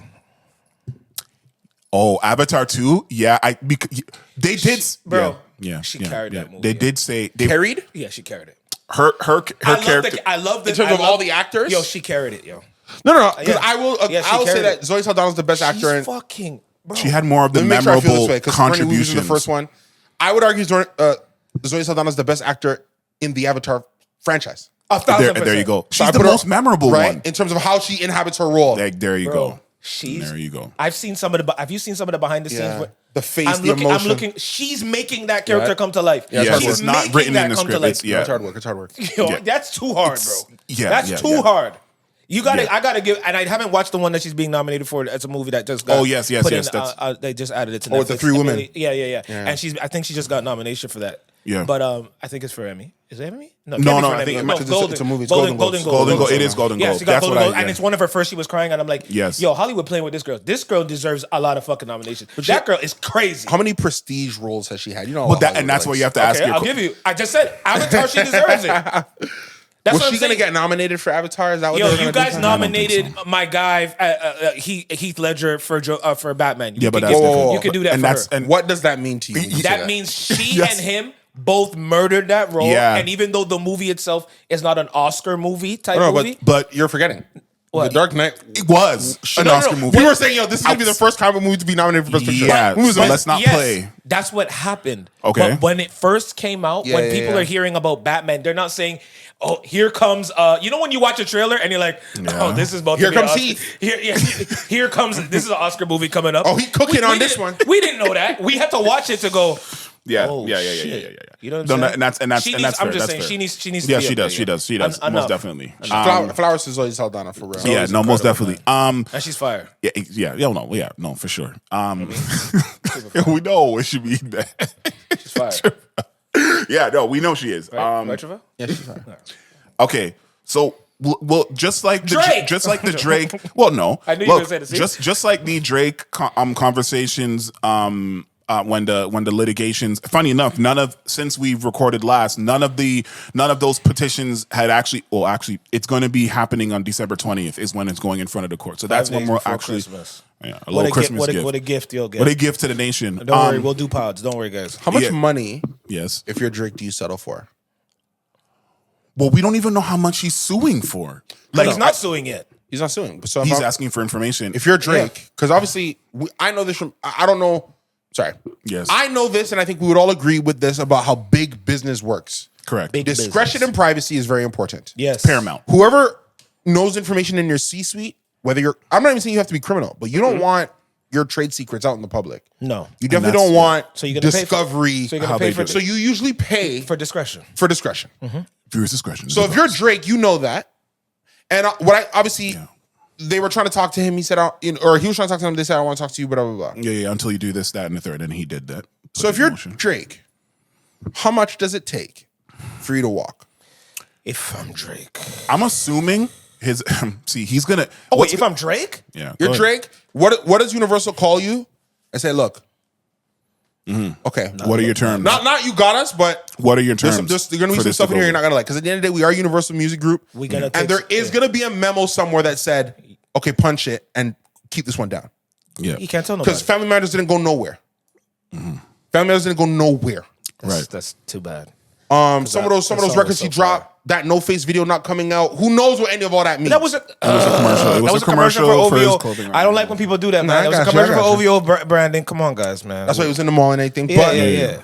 Oh, Avatar 2? Yeah, they did. Bro, yeah, she carried that movie. They did say carried. Yeah, she carried it. Her character. I love in terms of all the actors. Yo, she carried it. Yo, no. Because I will say that Zoe Saldana's the best actor. She's fucking. Bro. She had more of the memorable contributions. The first one, I would argue Zoe Saldana's the best actor in the Avatar franchise. 1,000%. There you go. She's the most memorable one in terms of how she inhabits her role. There you go. There you go. I've seen some of the. Have you seen some of the behind the scenes? The face, the emotion. I'm looking. She's making that character come to life. It's not written in the script. It's hard work. It's hard work. Yo, that's too hard, bro. That's too hard. You gotta. I gotta give. And I haven't watched the one that she's being nominated for. It's a movie that just got. Oh yes. They just added it to Netflix. With the 3 women. Yeah. And I think she just got nomination for that. Yeah. But I think it's for Emmy. Is it Emmy? No. I think it's a movie. It's Golden Globe. It is Golden Globe. Yeah, she got Golden Globe, and it's one of her first. She was crying, and I'm like, yes. Yo, Hollywood playing with this girl. This girl deserves a lot of fucking nominations. But that girl is crazy. How many prestige roles has she had? You know, that's what you have to ask. I'll give you. I just said Avatar. She deserves it. Was she gonna get nominated for Avatar? Is that what you guys nominated my guy Heath Ledger for Batman? Yeah, but that's different. You can do that for her. And what does that mean to you? That means she and him both murdered that role. Yeah. And even though the movie itself is not an Oscar movie type movie, but you're forgetting. The Dark Knight. It was an Oscar movie. We were saying, yo, this is gonna be the first comic movie to be nominated for Best Picture. Yeah, so let's not play. That's what happened. Okay. But when it first came out, when people are hearing about Batman, they're not saying, "Oh, here comes." You know when you watch a trailer and you're like, "Oh, this is about here to be comes Heath. Here comes. This is an Oscar movie coming up." Oh, he cooking on this one. We didn't know that. We had to watch it to go. Yeah, Oh, yeah. You know what I'm saying? And that's She fair. needs, I'm just That's saying fair. she needs. Yeah, to she be up does. there, She does. Enough. Most definitely. Flowers is Zoe Saldana for real. Yeah, no, most definitely. And she's fire. No, for sure. We know it should be that. She's fire. Yeah, no, we know she is. Right, Trivelle? Yeah, she's fine. Okay, so well, just like Drake! the Drake. Well, no, I knew you were gonna say the just like the Drake conversations. When the litigations. Funny enough, since we've recorded last, none of those petitions had actually. Well, actually, it's going to be happening on December 20th. Is when it's going in front of the court. So that's when we're actually. Christmas. Yeah, a little Christmas gift. What a gift you'll get. What a gift to the nation. Don't worry, we'll do pods. Don't worry, guys. How much money, Yes. if you're Drake, do you settle for? Well, we don't even know how much he's suing for. Like he's not suing yet. He's not suing. So He's asking for information. if you're Drake, because obviously I know this from. I don't know. Sorry. Yes. I know this, and I think we would all agree with this about how big business works. Correct. Big Discretion business. and privacy is very important. Yes. Paramount. Whoever knows information in your C-suite, whether you're, I'm not even saying you have to be criminal, but you don't want your trade secrets out in the public. No. You definitely that's- don't want So you're gonna pay for- discovery. So you're gonna pay for So you usually pay for discretion. for discretion. Viewers discretion. So if you're Drake, you know that. And what I obviously, they were trying to talk to him. He said, or he was trying to talk to him. They said, I want to talk to you, blah, blah, blah. yeah, until you do this, that, and the third, and he did that. So if you're Drake, how much does it take for you to walk? If I'm Drake. I'm assuming his. See, he's gonna. Oh wait, if I'm Drake? Yeah. You're Drake. What does Universal call you and say, look, okay. What are your terms? Not you got us, but What are your there's terms? going to be for some this stuff to in here go you're not going to like. Because at the end of the day, we are Universal Music Group. We gonna and there is going to be a memo somewhere that said, okay, punch it and keep this one down. Yeah. You can't tell nobody. Because Family Matters didn't go nowhere. Family Matters didn't go nowhere. Right. That's too bad. Some of those song records was he so dropped, that No Face video not coming out. Who knows what any of all that means? That was a commercial. It was a commercial for for his OVO. clothing line. I don't like when people do that, Nah, man. I It was a got you, I commercial for got OVO branding. Come on, guys, man. That's why he was in the mall and everything. Yeah, But yeah.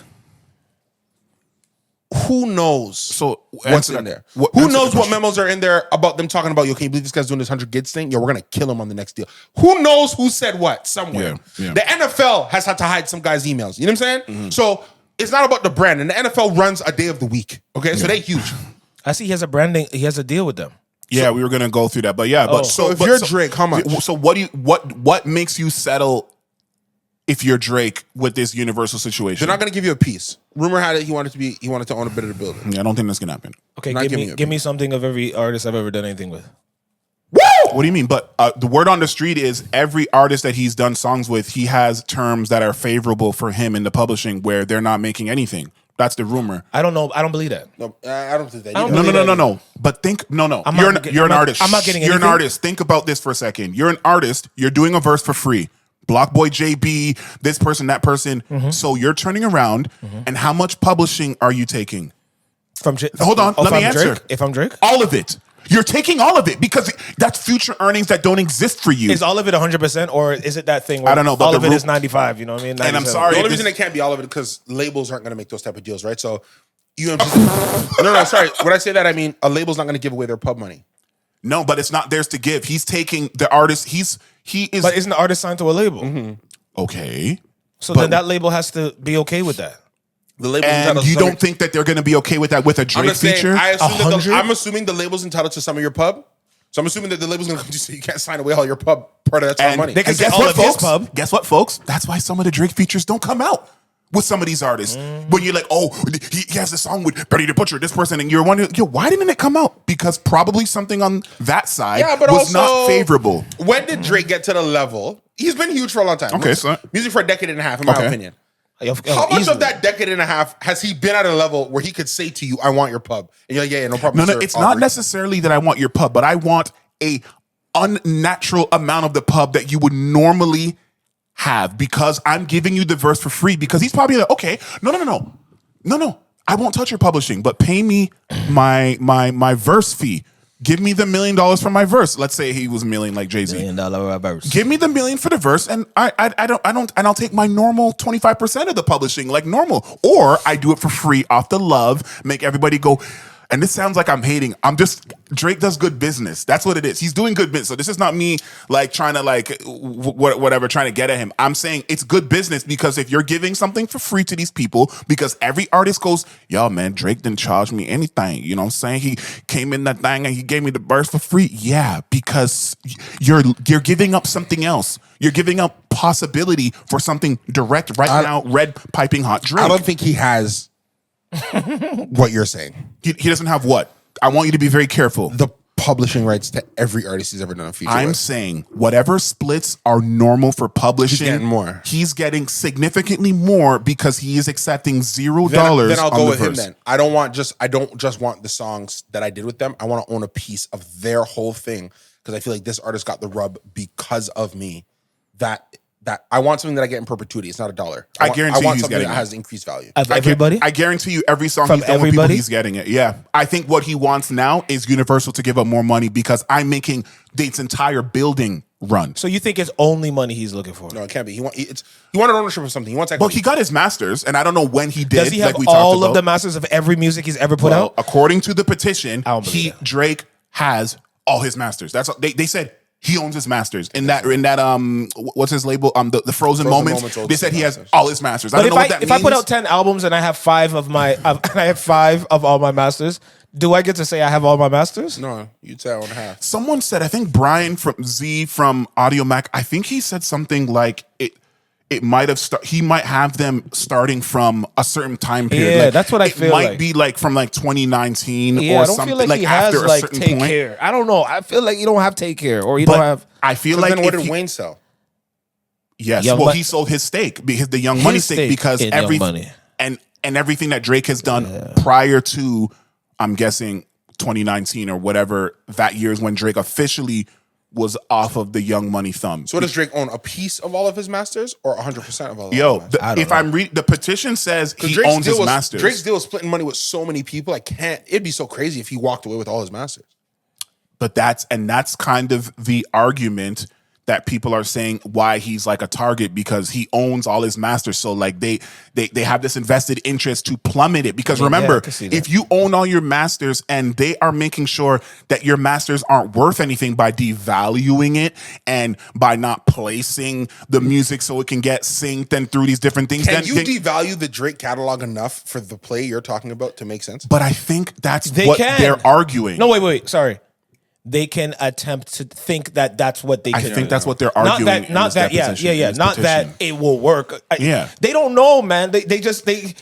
who knows? So What's in there? Who knows what memos are in there about them talking about, yo, can you believe this guy's doing this 100 gigs thing? Yo, we're going to kill him on the next deal. Who knows who said what somewhere? Yeah. The NFL has had to hide some guy's emails. You know what I'm saying? So it's not about the brand. And the NFL runs a day of the week. Okay? So they huge. I see he has a branding. He has a deal with them. Yeah, we were gonna go through that, but yeah, but So if you're Drake, how much? So what makes you settle if you're Drake with this Universal situation? They're not going to give you a piece. Rumor had it he wanted to own a bit of the building. Yeah, I don't think that's gonna happen. Okay, Not giving you a give me something of every artist I've ever done anything with. What do you mean? But the word on the street is every artist that he's done songs with, he has terms that are favorable for him in the publishing where they're not making anything. That's the rumor. I don't know. I don't believe that. No, I don't think that. I don't either. No. But think, I'm not you're an artist. I'm not getting You're an anything. artist. Think about this for a second. You're an artist. You're doing a verse for free. Block Boy JB, this person, that person. So you're turning around, and how much publishing are you taking? Hold on, let me answer. If I'm Drake, All of it. You're taking all of it because that's future earnings that don't exist for you. is all of it 100%, or is it that thing where I don't know, but all the of it ru- is 95? You know what I mean? And I'm 97. sorry. The only this- reason it can't be all of it because labels aren't going to make those type of deals, right? So UMG. no, sorry. When I say that, I mean a label's not going to give away their pub money. No, but it's not theirs to give. He's taking the artist. He is. But isn't the artist signed to a label? Okay. So But- then that label has to be okay with that. The label's And entitled to you some- don't think that they're going to be okay with that with a I'm Drake just saying, feature? I'm assuming the label's entitled to some of your pub. So I'm assuming that the label's going to come to you say you can't sign away all your pub part of that money. they can And say guess all what, of his folks? pub. Guess what, folks? That's why some of the Drake features don't come out with some of these artists. When you're like, oh, he has a song with Betty the Butcher, this person, and you're wondering, yo, why didn't it come out? Because probably something on that side but was also, not favorable. When did Drake get to the level? He's been huge for a long time. Okay, so- music for a decade and a half, in my opinion. How much of that decade and a half has he been at a level where he could say to you, I want your pub? And you're like, yeah, no problem. No, sir. it's I'll not agree. necessarily that I want your pub, but I want a unnatural amount of the pub that you would normally have because I'm giving you the verse for free. Because he's probably like, okay, no, I won't touch your publishing, but pay me my verse fee. Give me the $1 million for my verse. Let's say he was $1 million like Jay-Z. $1 million verse. Give me the $1 million for the verse, and I'll take my normal 25% of the publishing, like normal. Or I do it for free off the love, make everybody go. And this sounds like I'm hating. Drake does good business. That's what it is. He's doing good business. So this is not me like trying to like whatever, trying to get at him. I'm saying it's good business because if you're giving something for free to these people, because every artist goes, yo, man, Drake didn't charge me anything. You know what I'm saying? He came in that thing and he gave me the verse for free. Yeah, because you're giving up something else. You're giving up possibility for something direct right now, red piping hot Drake. I don't think he has what you're saying. He doesn't have what? I want you to be very careful. The publishing rights to every artist he's ever done a feature I'm with. saying whatever splits are normal for publishing. He's getting more. He's getting significantly more because he is accepting $0 Then I'll on go the with verse. him then. I don't just want the songs that I did with them. I want to own a piece of their whole thing because I feel like this artist got the rub because of me. That I want something that I get in perpetuity. It's not $1. I guarantee I want he's something getting that it. has increased value. Of everybody? I guarantee you every song From he's done with people, everybody? he's getting it. Yeah. I think what he wants now is Universal to give up more money because I'm making Date's entire building run. So you think it's only money he's looking for? No, it can't be. He wanted ownership of something. He wants equity. Well, he got his masters, and I don't know when he did. Does he have like we all talked of the about. masters of every music he's ever put out? According to the petition, I don't believe that. Drake has all his masters. That's they said he owns his masters. In that what's his label? The Frozen Moments. They said he has all his masters. I But don't know what that if means. I put out 10 albums and I have 5 of my, and I have 5 of all my masters, do I get to say I have all my masters? No, you'd say I own half. Someone said, I think Brian from Audio Mac, I think he said something like it might have he might have them starting from a certain time period. Yeah, like, that's what I feel It might like. be like from like 2019 Yeah, or I don't something feel like he has after a like certain Take point. Care. I don't know. I feel like you don't have Take Care or you But don't have. I feel Like, like then what if did he- Wayne sell? Yes, Young well, Mon- he sold his stake, because the Young Money His stake, stake because in Young everything Money. and everything that Drake has done prior to, I'm guessing 2019 or whatever that year is when Drake officially was off of the Young Money thumb. So does Drake own a piece of all of his masters or 100% of all of his Yo, masters? if I'm reading the petition says he Drake's owns his deal was- masters. Drake's deal is splitting money with so many people. It'd be so crazy if he walked away with all his masters. But that's kind of the argument that people are saying why he's like a target, because he owns all his masters. So like they have this invested interest to plummet it. Because remember, I can see that. if you own all your masters and they are making sure that your masters aren't worth anything by devaluing it and by not placing the music so it can get synced and through these different things, Can you devalue the Drake catalog enough for the play you're talking about to make sense? but I think that's They what can. they're arguing. No, wait. Sorry. They can attempt to think that that's what they I can think do. that's what they're arguing. Not that, yeah. Not that it will work. Yeah. They don't know, man. They just games.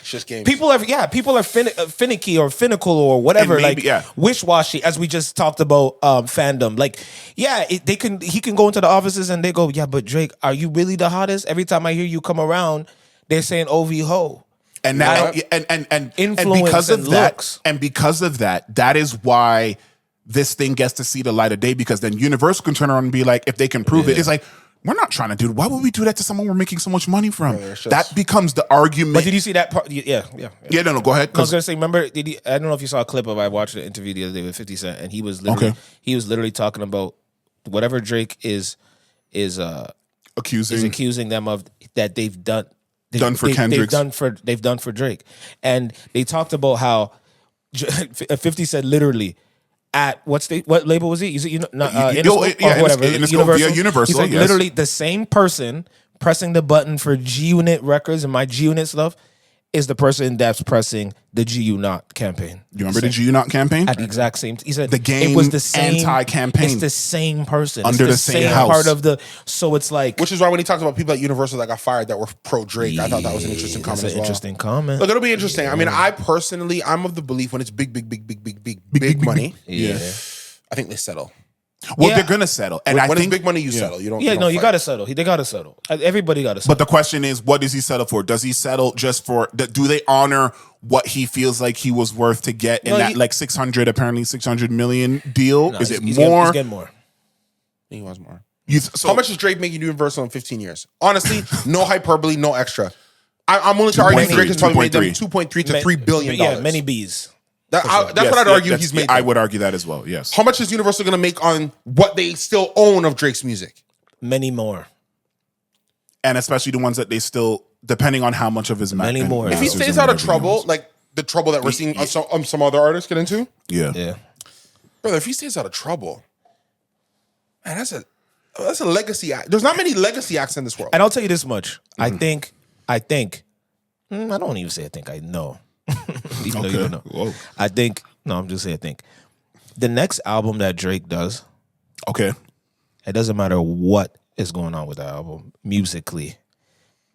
People are finicky or finical or whatever, And maybe, like wish-washy, as we just talked about fandom. Like, yeah, he can go into the offices and they go, yeah, but Drake, are you really the hottest? Every time I hear you come around, they're saying OV ho. And now, Right? and Influence because of and that, looks. and because of that, that is why this thing gets to see the light of day. Because then Universal can turn around and be like, if they can prove it, it's like, we're not trying to do it. Why would we do that to someone we're making so much money from? That becomes the argument. But did you see that part? Yeah. No, go ahead. I was gonna say, remember? I don't know if you saw a clip of. I watched an interview the other day with 50 Cent, and he was literally talking about whatever Drake is accusing them of that they've done for Kendrick. They've done for Drake, and they talked about how 50 said literally. At what label was he? Is it whatever? Universal. He's like Yes. literally the same person pressing the button for G Unit Records and my G Unit stuff is the person that's pressing the GU Not campaign. You remember the GU Not campaign? At the exact same. He said The game it was the same anti-campaign. It's the same person Under it's the same house. part of the. So it's like, Which is why when he talks about people at Universal that got fired that were pro Drake, I thought that was an interesting comment that's as an well. interesting comment. Look, it'll be interesting. I mean, I'm of the belief when it's big money, Yeah. I think they settle. Well, Yeah. they're gonna settle, and I When think it's big money, you settle. You don't. Yeah, you no, don't you fight. got to settle. They got to settle. Everybody got to settle. But the question is, what does he settle for? Does he settle just for? Do they honor what he feels like he was worth to get in that like 600 million deal? Is it he's more? He's getting more. He wants more. So How much is Drake making Universal in 15 years? Honestly, no hyperbole, no extra. I'm willing to argue 2.3, Drake has probably made them 2.3. 2.3 to $3 billion. Yeah, many B's. That's Yes, what I'd argue that's- he's made. I them. would argue that as well. Yes. How much is Universal going to make on what they still own of Drake's music? Many more. And especially the ones that they still, depending on how much of his Many more. If he masters stays and out of whatever he trouble, owns. like the trouble that we're seeing some other artists get into, Yeah. brother, if he stays out of trouble, man, that's a legacy act. There's not many legacy acts in this world. And I'll tell you this much. I think, I don't even say I think, I know. Even though you don't know. Whoa. I'm just saying I think. The next album that Drake does, Okay. it doesn't matter what is going on with that album, musically,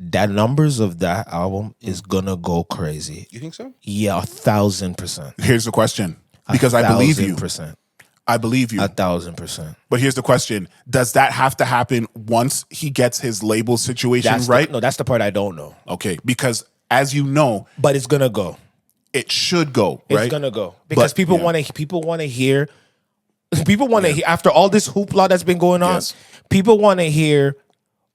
the numbers of that album is gonna go crazy. You think so? Yeah, 1,000%. Here's the question. Because I believe you. 1,000%. I believe you. 1,000%. But here's the question. Does that have to happen once he gets his label situation right? That's the part I don't know. Okay. Because as you know, But it's gonna go. it should go, right? It's gonna go because But, people yeah. want to hear. People want to hear after all this hoopla that's been going on. Yes. People want to hear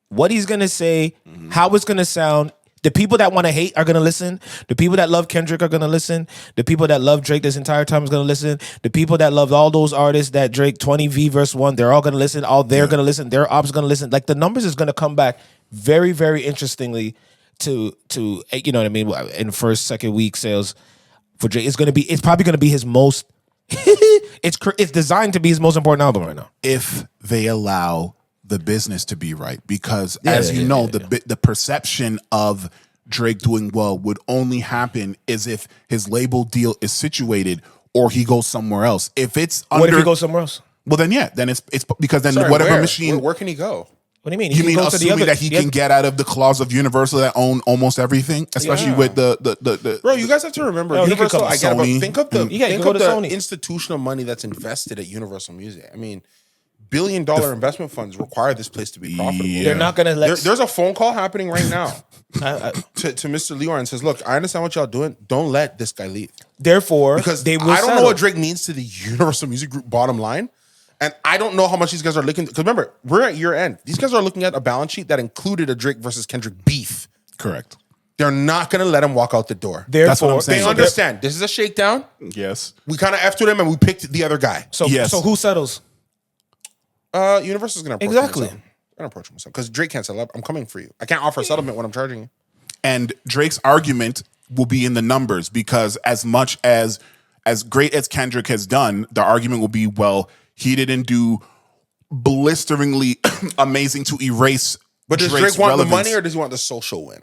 what he's gonna say, how it's gonna sound. The people that want to hate are gonna listen. The people that love Kendrick are gonna listen. The people that love Drake this entire time is gonna listen. The people that love all those artists that Drake 20V verse 1, they're all gonna listen. They're gonna listen. Their ops gonna listen. Like the numbers is gonna come back very, very interestingly to you know what I mean in first, second week sales for Drake. It's probably gonna be his most. It's designed to be his most important album right now. If they allow the business to be right, because as you know, the perception of Drake doing well would only happen is if his label deal is situated or he goes somewhere else. If it's under, What if he goes somewhere else? well, then then it's because then Sorry, whatever where? machine. Where can he go? What do you mean? You He can mean go to the assuming other- that he can get out of the clause of Universal that own almost everything, especially with the Bro, you guys have to remember, No, he could Universal. come to I get it, but Sony. think of the Yeah, he think could of go to the Sony. institutional money that's invested at Universal Music. I mean, $1 billion investment funds require this place to be profitable. Yeah. They're not gonna let. There's a phone call happening right now I- to Mr. Leor and says, "Look, I understand what y'all doing. Don't let this guy leave therefore, because they will I don't know settle. what Drake means to the Universal Music Group bottom line." And I don't know how much these guys are looking. Because remember, we're at year end. These guys are looking at a balance sheet that included a Drake versus Kendrick beef. correct. They're not going to let him walk out the door. Therefore, That's what I'm saying. They So understand this is a shakedown. Yes. We kind of effed with him and we picked the other guy. So, Yes. so who settles? Universal's going to approach Exactly. him. I'm going to approach him because Drake can't settle up. I'm coming for you. I can't offer a settlement when I'm charging you. And Drake's argument will be in the numbers because as much as great as Kendrick has done, the argument will be, well, he didn't do blisteringly amazing to erase. But does Drake's Drake want relevance. the money or does he want the social win?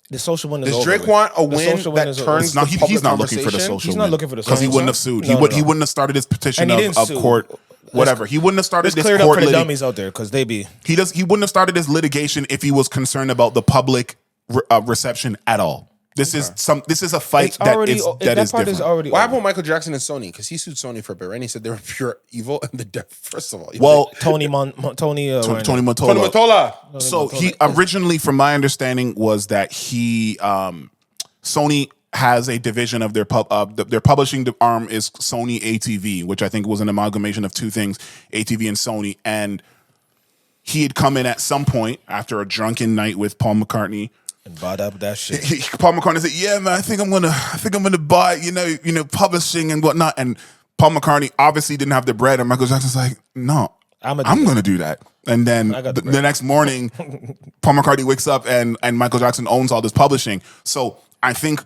The social win is Does over Drake with. want a The win social that is over. turns No, the he's public not looking for the conversation? social. He's not looking for the because he social. wouldn't have sued. No, He wouldn't have started his petition And he didn't of sue. court. Whatever. He wouldn't have started Let's this clear it up court for the litig- dummies out there because they be. He wouldn't have started his litigation if he was concerned about the public reception at all. This is a fight It's already that that is part different. is already. What over. happened with Michael Jackson and Sony? Because he sued Sony for a bit, right? And he said they were pure evil and the devil. First of all, Well, Tony Tony Mottola. Tony Mottola. So he originally, from my understanding, was that he Sony has a division of their their publishing arm is Sony ATV, which I think was an amalgamation of two things, ATV and Sony. And he had come in at some point after a drunken night with Paul McCartney. and bought up that shit. Paul McCartney said, "Yeah, man, I think I'm gonna buy, you know, publishing and whatnot." And Paul McCartney obviously didn't have the bread, and Michael Jackson's like, "No, I'm gonna do that." And then the next morning, Paul McCartney wakes up and Michael Jackson owns all this publishing. So I think,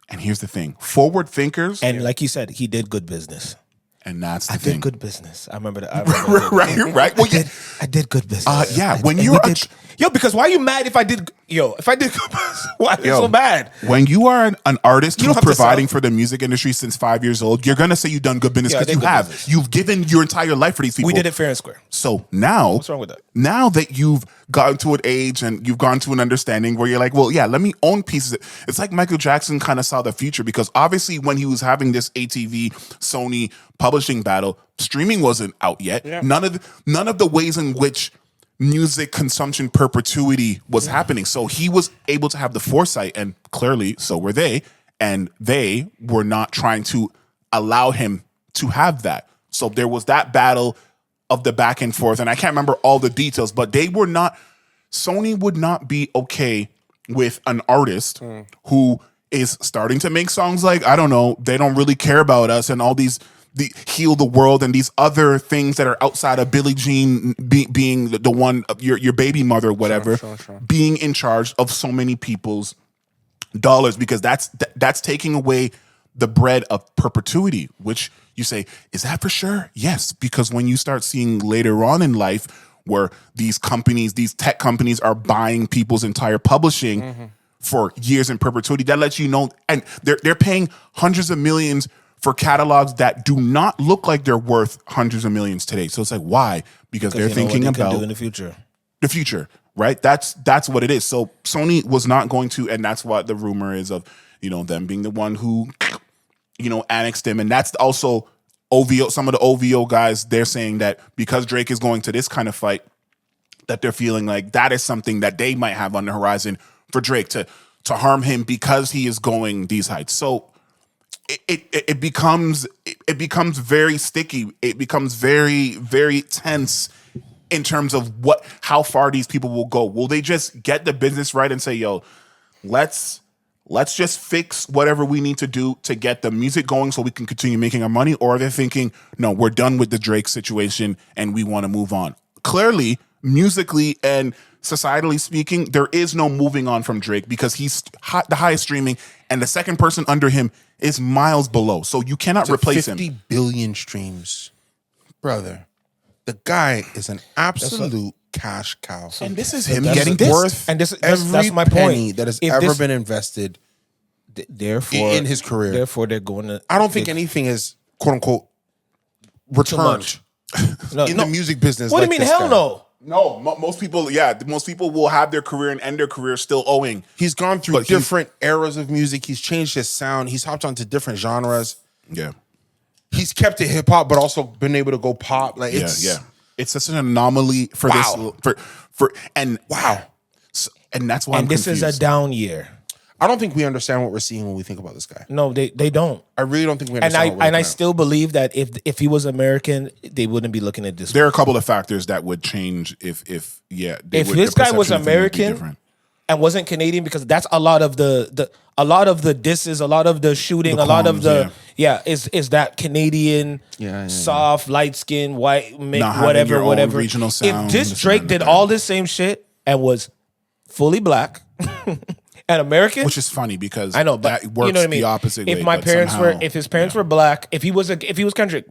and here's the thing: forward thinkers, And like you said, he did good business. and that's the I thing. did good business. I remember that. right? Well, yeah. I did good business. Yeah, when And you're we did- because why are you mad if I did good business? Why are you so mad? When you are an artist You who's don't have to providing sell. for the music industry since 5 years old, you're gonna say you've done good business Yeah, I because did you good have. business. You've given your entire life for these people. We did it fair and square. So now, What's wrong with that? Now that you've gotten to an age and you've gone to an understanding where you're like, well, yeah, let me own pieces. It's like Michael Jackson kind of saw the future because obviously when he was having this ATV Sony publishing battle, streaming wasn't out yet. Yeah. None of the ways in which music consumption perpetuity was happening. So he was able to have the foresight, and clearly so were they, and they were not trying to allow him to have that. So there was that battle of the back and forth, and I can't remember all the details, but Sony would not be okay with an artist who is starting to make songs like, I don't know, They Don't Really Care About Us and all these Heal the World and these other things that are outside of Billie Jean being the one of your baby mother or whatever, being in charge of so many people's dollars, because that's taking away the bread of perpetuity, which you say, is that for sure? Yes, because when you start seeing later on in life where these companies, these tech companies are buying people's entire publishing for years in perpetuity, that lets you know, and they're paying hundreds of millions for catalogs that do not look like they're worth hundreds of millions today. So it's like, why? Because they're thinking about in the future. The future, right? That's what it is. So Sony was not going to, and that's what the rumor is of, them being the one who, annexed him. And that's also OVO, some of the OVO guys, they're saying that because Drake is going to this kind of fight, that they're feeling like that is something that they might have on the horizon for Drake to harm him because he is going these heights. So it becomes very sticky. It becomes very, very tense in terms of how far these people will go. Will they just get the business right and say, yo, let's just fix whatever we need to do to get the music going so we can continue making our money? Or are they thinking, no, we're done with the Drake situation and we want to move on? Clearly, musically and societally speaking, there is no moving on from Drake because he's the highest streaming, and the second person under him is miles below. So you cannot replace 50 him. billion streams. Brother, the guy is an absolute cash cow. And this is him That's getting worth and every that's my penny point. that has If ever this- been invested Therefore, in his career. Therefore, they're going to. I don't think anything is, quote unquote, returned much. No, in the music business. What like do you mean? this Hell guy. no. No, most people will have their career and end their career still owing. He's gone through But he's- different eras of music. He's changed his sound. He's hopped onto different genres. Yeah. He's kept it hip hop, but also been able to go pop. Like it's It's such an anomaly for Wow. this and wow. and that's why I'm And this confused. is a down year. I don't think we understand what we're seeing when we think about this guy. No, they don't. I really don't think we And understand. I still believe that if he was American, they wouldn't be looking at this. There are a couple of factors that would change if If their this guy was perception of him would be American different. and wasn't Canadian, because that's a lot of the disses, a lot of the shooting, The a lot of cons, is that Canadian soft, light skin, white, Not having your own regional sound, If this this Drake and did that. all this same shit and was fully black and American, Which is funny because I know, but that works you know what I mean. the opposite way. If my but parents somehow- if his parents were black, if he was Kendrick,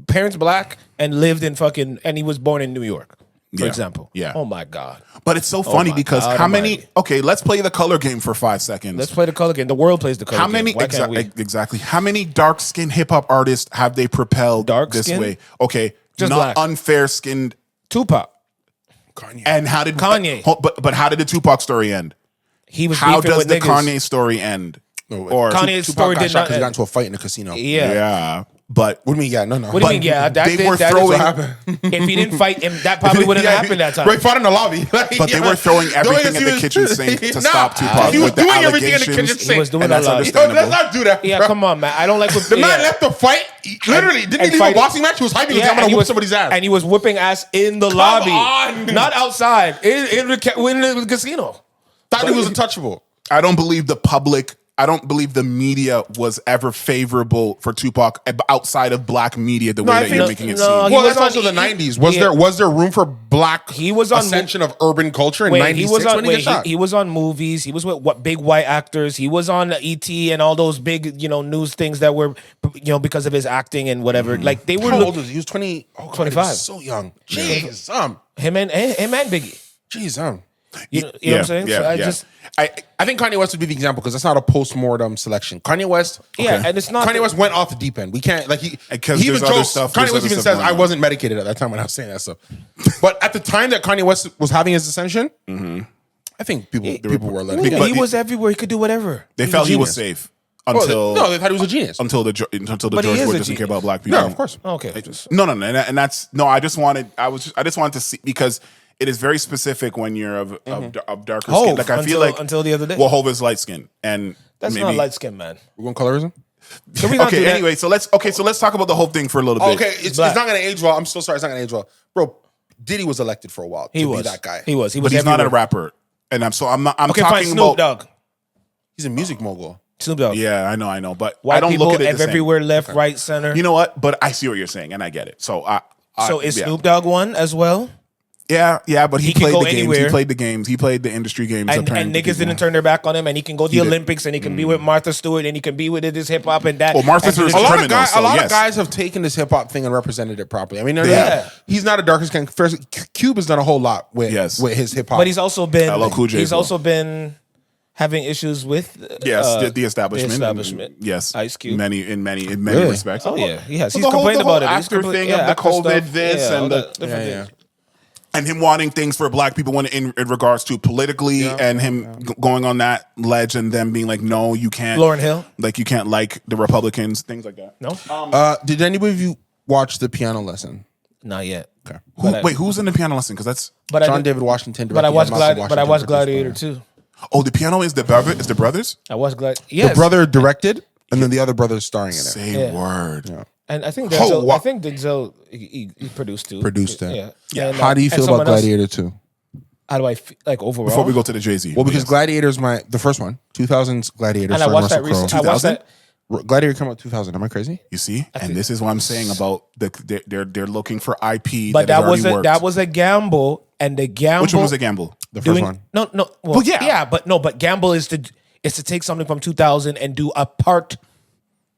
parents black and lived in and he was born in New York, for Yeah. example. Yeah. Oh my God. But it's so funny my because God how many? almighty. Okay, let's play the color game for 5 seconds. Let's play the color game. The world plays the color How game. many Why can't we? exactly? How many dark skinned hip hop artists have they propelled Dark this skin? way? Okay, Just not black. unfair skinned. Tupac. Kanye. And how did Kanye. But how did the Tupac story end? He was How beefing does with the niggas. Kanye story end? No, Or Kanye's Tupac story got did shot not because he end. got into a fight in a casino. Yeah. but What do you mean? Yeah, no. What do you mean? Yeah, that they did, were that throwing- is What what happened? if he didn't fight him, that probably wouldn't have happened that time. Right, fought in the lobby. Like, But they were throwing everything at the kitchen sink to stop Tupac He was with the doing everything in the allegations. kitchen sink. He was doing And a that's lot. Yo, understandable. let's not do that. Yeah, bro. come on, man. I don't like what The man left the fight. Literally, didn't and he leave a fighting- boxing match? He was hyping. He was Yeah, I'm gonna and he whoop was somebody's ass. and he was whipping ass in the lobby, on. not outside in the casino. Thought he was untouchable. I don't believe the public. I don't believe the media was ever favorable for Tupac outside of black media the way I that think- you're making it no, seem. he Well, was that's also on- the he- 90s. Was yeah. there room for black He was on ascension of urban culture in Wait, 96 he was on. when he got shot? He was on movies. He was with what big white actors. He was on ET and all those big news things that were because of his acting and whatever. Like they were How old was he? He was 20. Oh, God, 25. he was so young. Jeez, him and Biggie. Jeez, You know what I'm saying? Yeah, So yeah. I think Kanye West would be the example because that's not a post-mortem selection. Kanye West, Yeah, and it's not Kanye West went off the deep end. We can't like he Because he even there's other jokes. stuff- Kanye there's West other even stuff says going I on. wasn't medicated at that time when I was saying that stuff. But at the time that Kanye West was having his ascension, I think people were letting Yeah, go. he was everywhere. He could do whatever. They He's felt a he was genius. safe Oh, until no, they thought he was a genius. until the George he is Floyd a doesn't genius. care about black people. No, of course. Okay. No, and that's no. I just wanted to see because it is very specific when you're of darker Hov, skin. Like I feel like until the other day. well, Hov is light skin, and That's maybe, not light skin, man. We're going colorism. Can we not do Okay, that? anyway, so let's talk about the whole thing for a little bit. Okay, it's black. not going to age well. I'm so sorry, it's not going to age well, bro. Diddy was elected for a while. He to was be that guy. He was. but he's not a everywhere. rapper, and I'm Okay, fine. talking Snoop about Dogg. He's a music mogul. Snoop Dogg. Yeah, I know, but White I don't people look at it the same. everywhere, left, right, center. You know what? But I see what you're saying, and I get it. So is yeah. Snoop Dogg one as well? Yeah, but he can played go the games. anywhere. He played the games. He played the industry games. And niggas didn't turn their back on him, and he can go to the did. Olympics, and he can be with Martha Stewart, and he can be with this hip hop and that. Well, Martha and Stewart's A lot, criminal, of, guys, so a lot yes. of guys have taken this hip hop thing and represented it properly. I mean, Yeah. he's not a darker skin. First, Cube has done a whole lot with his hip hop. But he's also been LL Cool J he's as well. also been having issues with the establishment. The establishment. Yes, Ice Cube. in many Really? respects. Oh yeah, he has. Well, He's the whole complained about it. He's actor compla- thing yeah, of the actor COVID stuff. this Yeah, and all the that different things. and him wanting things for black people in regards to politically, and him going on that ledge and them being like, no, you can't. Lauryn Hill? Like, you can't like the Republicans, things like that. No, Did anybody of you watch The Piano Lesson? not yet. Okay. Who's in the piano lesson? Because that's John David Washington. But I watched Gladiator. Gladiator too. the piano is the brothers. I watched Gladiator. Yes. The brother directed, and then the other brother is starring in it. Say Yeah. word. And I think Oh, Denzel. wow. I think Denzel he produced too. Produced it. Yeah. Yeah. And, How do you and feel about someone else- Gladiator 2? How do I feel, like overall? Before we go to the Jay-Z. Well, because Gladiator is the first one, 2000s Gladiator. and I starring watched that Russell Crowe. recently. I watched that. Gladiator came out 2000. Am I crazy? You see, and this is what I'm saying about they're looking for IP. But that that was a gamble, and the gamble. Which one was a gamble? The first one. No. Well, yeah. but gamble is to take something from 2000 and do a part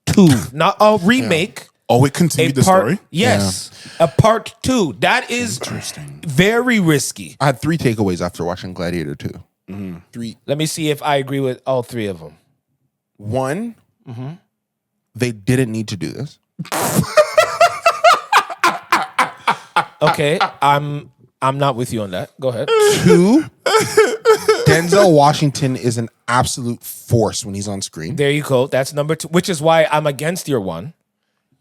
2, not a remake. Oh, it continued the part, story. Yes, a part 2. That is Interesting. very risky. I had 3 takeaways after watching Gladiator 2. 3. Let me see if I agree with all 3 of them. One, they didn't need to do this. Okay, I'm not with you on that. Go ahead. 2, Denzel Washington is an absolute force when he's on screen. There you go. That's number 2, which is why I'm against your one.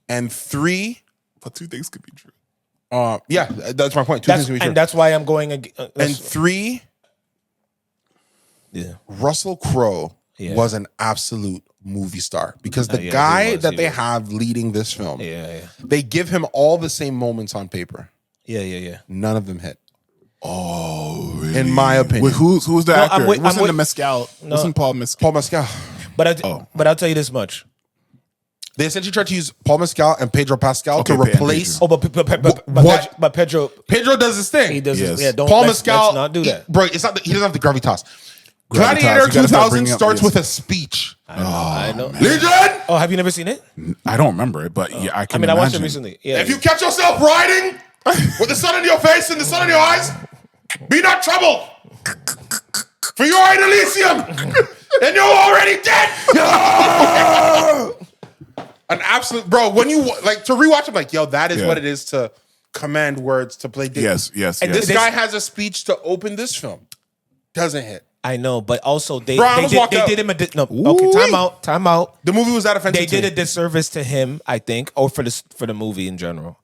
And 3, But 2 things could be true. yeah, that's my point. 2 things can be true. And that's why I'm going. And 3, yeah. Russell Crowe Yeah. was an absolute movie star because the Yeah, guy he was, that he they was. have leading this film, Yeah. they give him all the same moments on paper. Yeah. None of them hit, Oh, really? in my opinion. Wait, who's the No, actor? I'm with- It wasn't I'm the with- Mescal. No. Wasn't Paul Mescal? Paul Mescal. But I'll tell you this much. They essentially tried to use Paul Mescal and Pedro Pascal Okay, to replace. Oh, but What? But Pedro, Pedro does his thing. he does. Yes. Yeah, don't. Paul let's Mescal, not do that. bro. It's not. He doesn't have the gravitas. Gravitas, Gladiator you gotta start 2000 bringing up- starts yes. with a speech. I know. Legion, Oh, have you never seen it? I don't remember it, but yeah, I can. I watched it imagine. recently. Yeah. if you catch yourself riding with the sun in your face and the sun in your eyes, be not troubled, for you are in Elysium, and you're already dead. An absolute bro. When you like to rewatch, I'm like, yo, that is Yeah. what it is to command words to play. Yes. And yes. this guy has a speech to open this film. Doesn't hit. I know, but also they Bro, I they almost did, walked they out. did him a time out. The movie was that offensive. They to did me. a disservice to him, I think, or for the movie in general.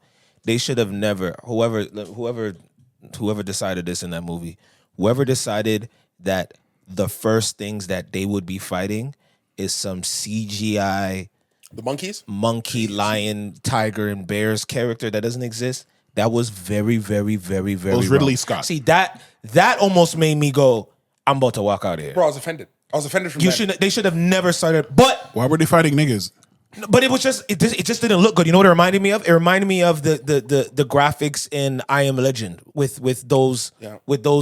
They should have never. Whoever decided this in that movie, whoever decided that the first things that they would be fighting is some CGI The monkeys. monkey, lion, tiger, and bears character that doesn't exist. That was very, very, very, very. It was Ridley wrong. Scott. See that almost made me go, I'm about to walk out of here. Bro, I was offended. from You that. should. They should have never started. But Why were they fighting niggas? it was just it just didn't look good. You know what it reminded me of? It reminded me of the graphics in I Am Legend with those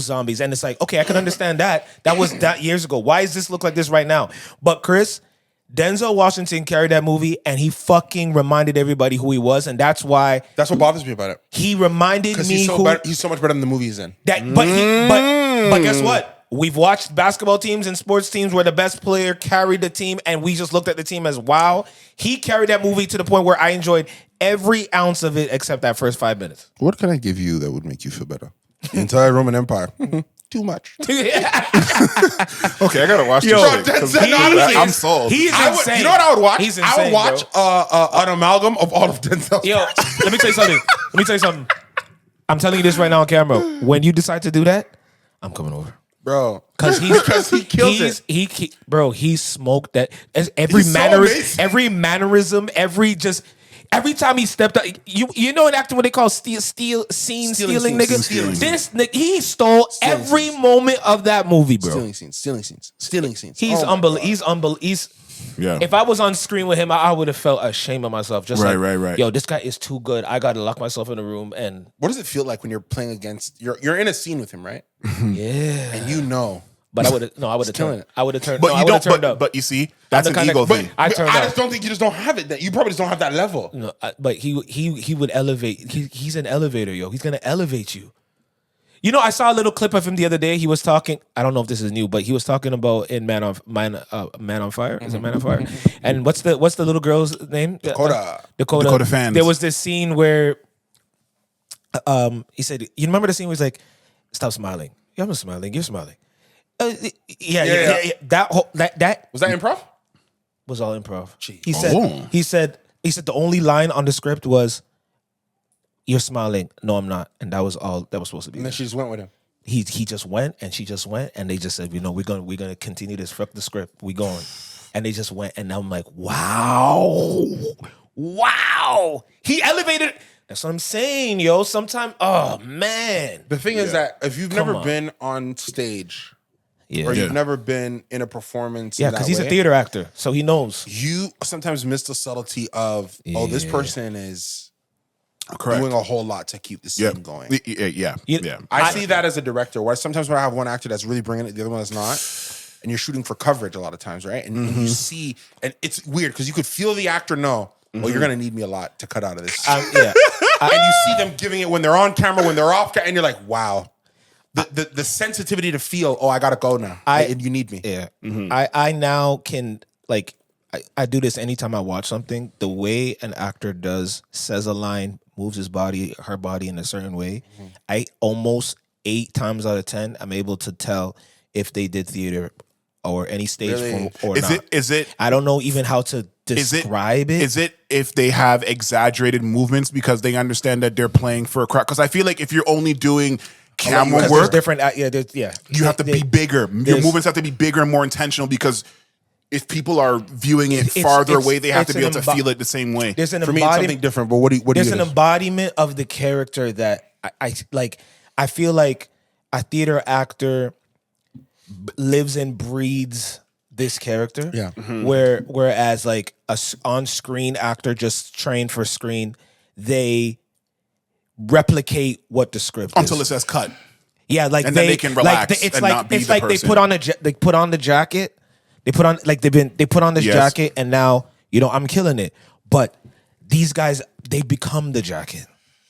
zombies. And it's like, okay, I can understand that. That was that years ago. Why does this look like this right now? But Chris, Denzel Washington carried that movie and he fucking reminded everybody who he was, and that's why That's what bothers me about it. he reminded Because me he's who he's so much better than the movie he's in. that. But guess what? We've watched basketball teams and sports teams where the best player carried the team, and we just looked at the team as wow. He carried that movie to the point where I enjoyed every ounce of it except that first 5 minutes. What can I give you that would make you feel better? The entire Roman Empire. Too much. Okay, I gotta watch Yo, this. bro, Shit, 'cause Denzel, honestly, I'm sold. He is I would, insane. you know what I would watch? He's I would insane, watch an amalgam of all of Denzel's. Yo, let me tell you something. I'm telling you this right now on camera. When you decide to do that, I'm coming over. Bro. Because he kills it. He smoked that. Every He's so mannerism, amazing. every mannerism, every just. Every time he stepped up, you know in acting what they call stealing nigga. Stealing This nigga, he stole every moment of that movie, bro. Stealing scenes. He's unbelievable. Yeah. If I was on screen with him, I would have felt ashamed of myself. Just right. Yo, this guy is too good. I got to lock myself in a room and. What does it feel like when you're playing against? You're in a scene with him, right? Yeah. And you know. But I would have turned. I would have turned. But I you would have don't. turned up. But you see, that's an kinda- ego but- thing. I turned up. just don't think you just don't have it. That you probably just don't have that level. No, but he would elevate. He's an elevator, yo. He's gonna elevate you. You know, I saw a little clip of him the other day. He was talking. I don't know if this is new, but he was talking about in Man on Fire. Is it Man on Fire? And what's the little girl's name? Dakota Fans. There was this scene where, he said, "You remember the scene where he's like, stop smiling. Yeah, I'm not smiling. You're smiling." Yeah. That Was that improv? was all improv. Jeez. He said the only line on the script was, "You're smiling." No, I'm not. And that was all that was supposed to be. And then she just went with him. He just went and she just went and they just said, we're gonna continue this. Fuck the script. We going. And they just went and I'm like, wow. He elevated. That's what I'm saying, yo. Sometimes, oh man. The thing is that if you've never been on stage or you've never been in a performance, because he's a theater actor, so he knows. You sometimes miss the subtlety of, this person is Correct. doing a whole lot to keep the scene going. Yeah. I see that as a director, where sometimes when I have one actor that's really bringing it, the other one is not, and you're shooting for coverage a lot of times, right? And you see, and it's weird because you could feel the actor know, well, you're gonna need me a lot to cut out of this. And you see them giving it when they're on camera, when they're off camera, and you're like, wow. The sensitivity to feel, I gotta go now. And you need me. Yeah. I now can, like, I do this anytime I watch something. The way an actor says a line, moves his body, her body in a certain way, I almost 8 times out of 10, I'm able to tell if they did theater or any stage form or not. Is it? I don't know even how to describe it. Is it if they have exaggerated movements because they understand that they're playing for a crowd? Because I feel like if you're only doing camera there's work, different. you have to be bigger. Your movements have to be bigger and more intentional because if people are viewing it farther away, they have to be able to feel it the same way. There's an For me, it's something different. But what do you? There's an embodiment of the character that I like. I feel like a theater actor lives and breathes this character. Yeah. Whereas like a on-screen actor just trained for screen, they replicate what the script Until is. it says cut. Yeah, like and then they can relax and not be it's the like person. they put on the jacket. They put on they put on this jacket and now, I'm killing it. But these guys, they become the jacket.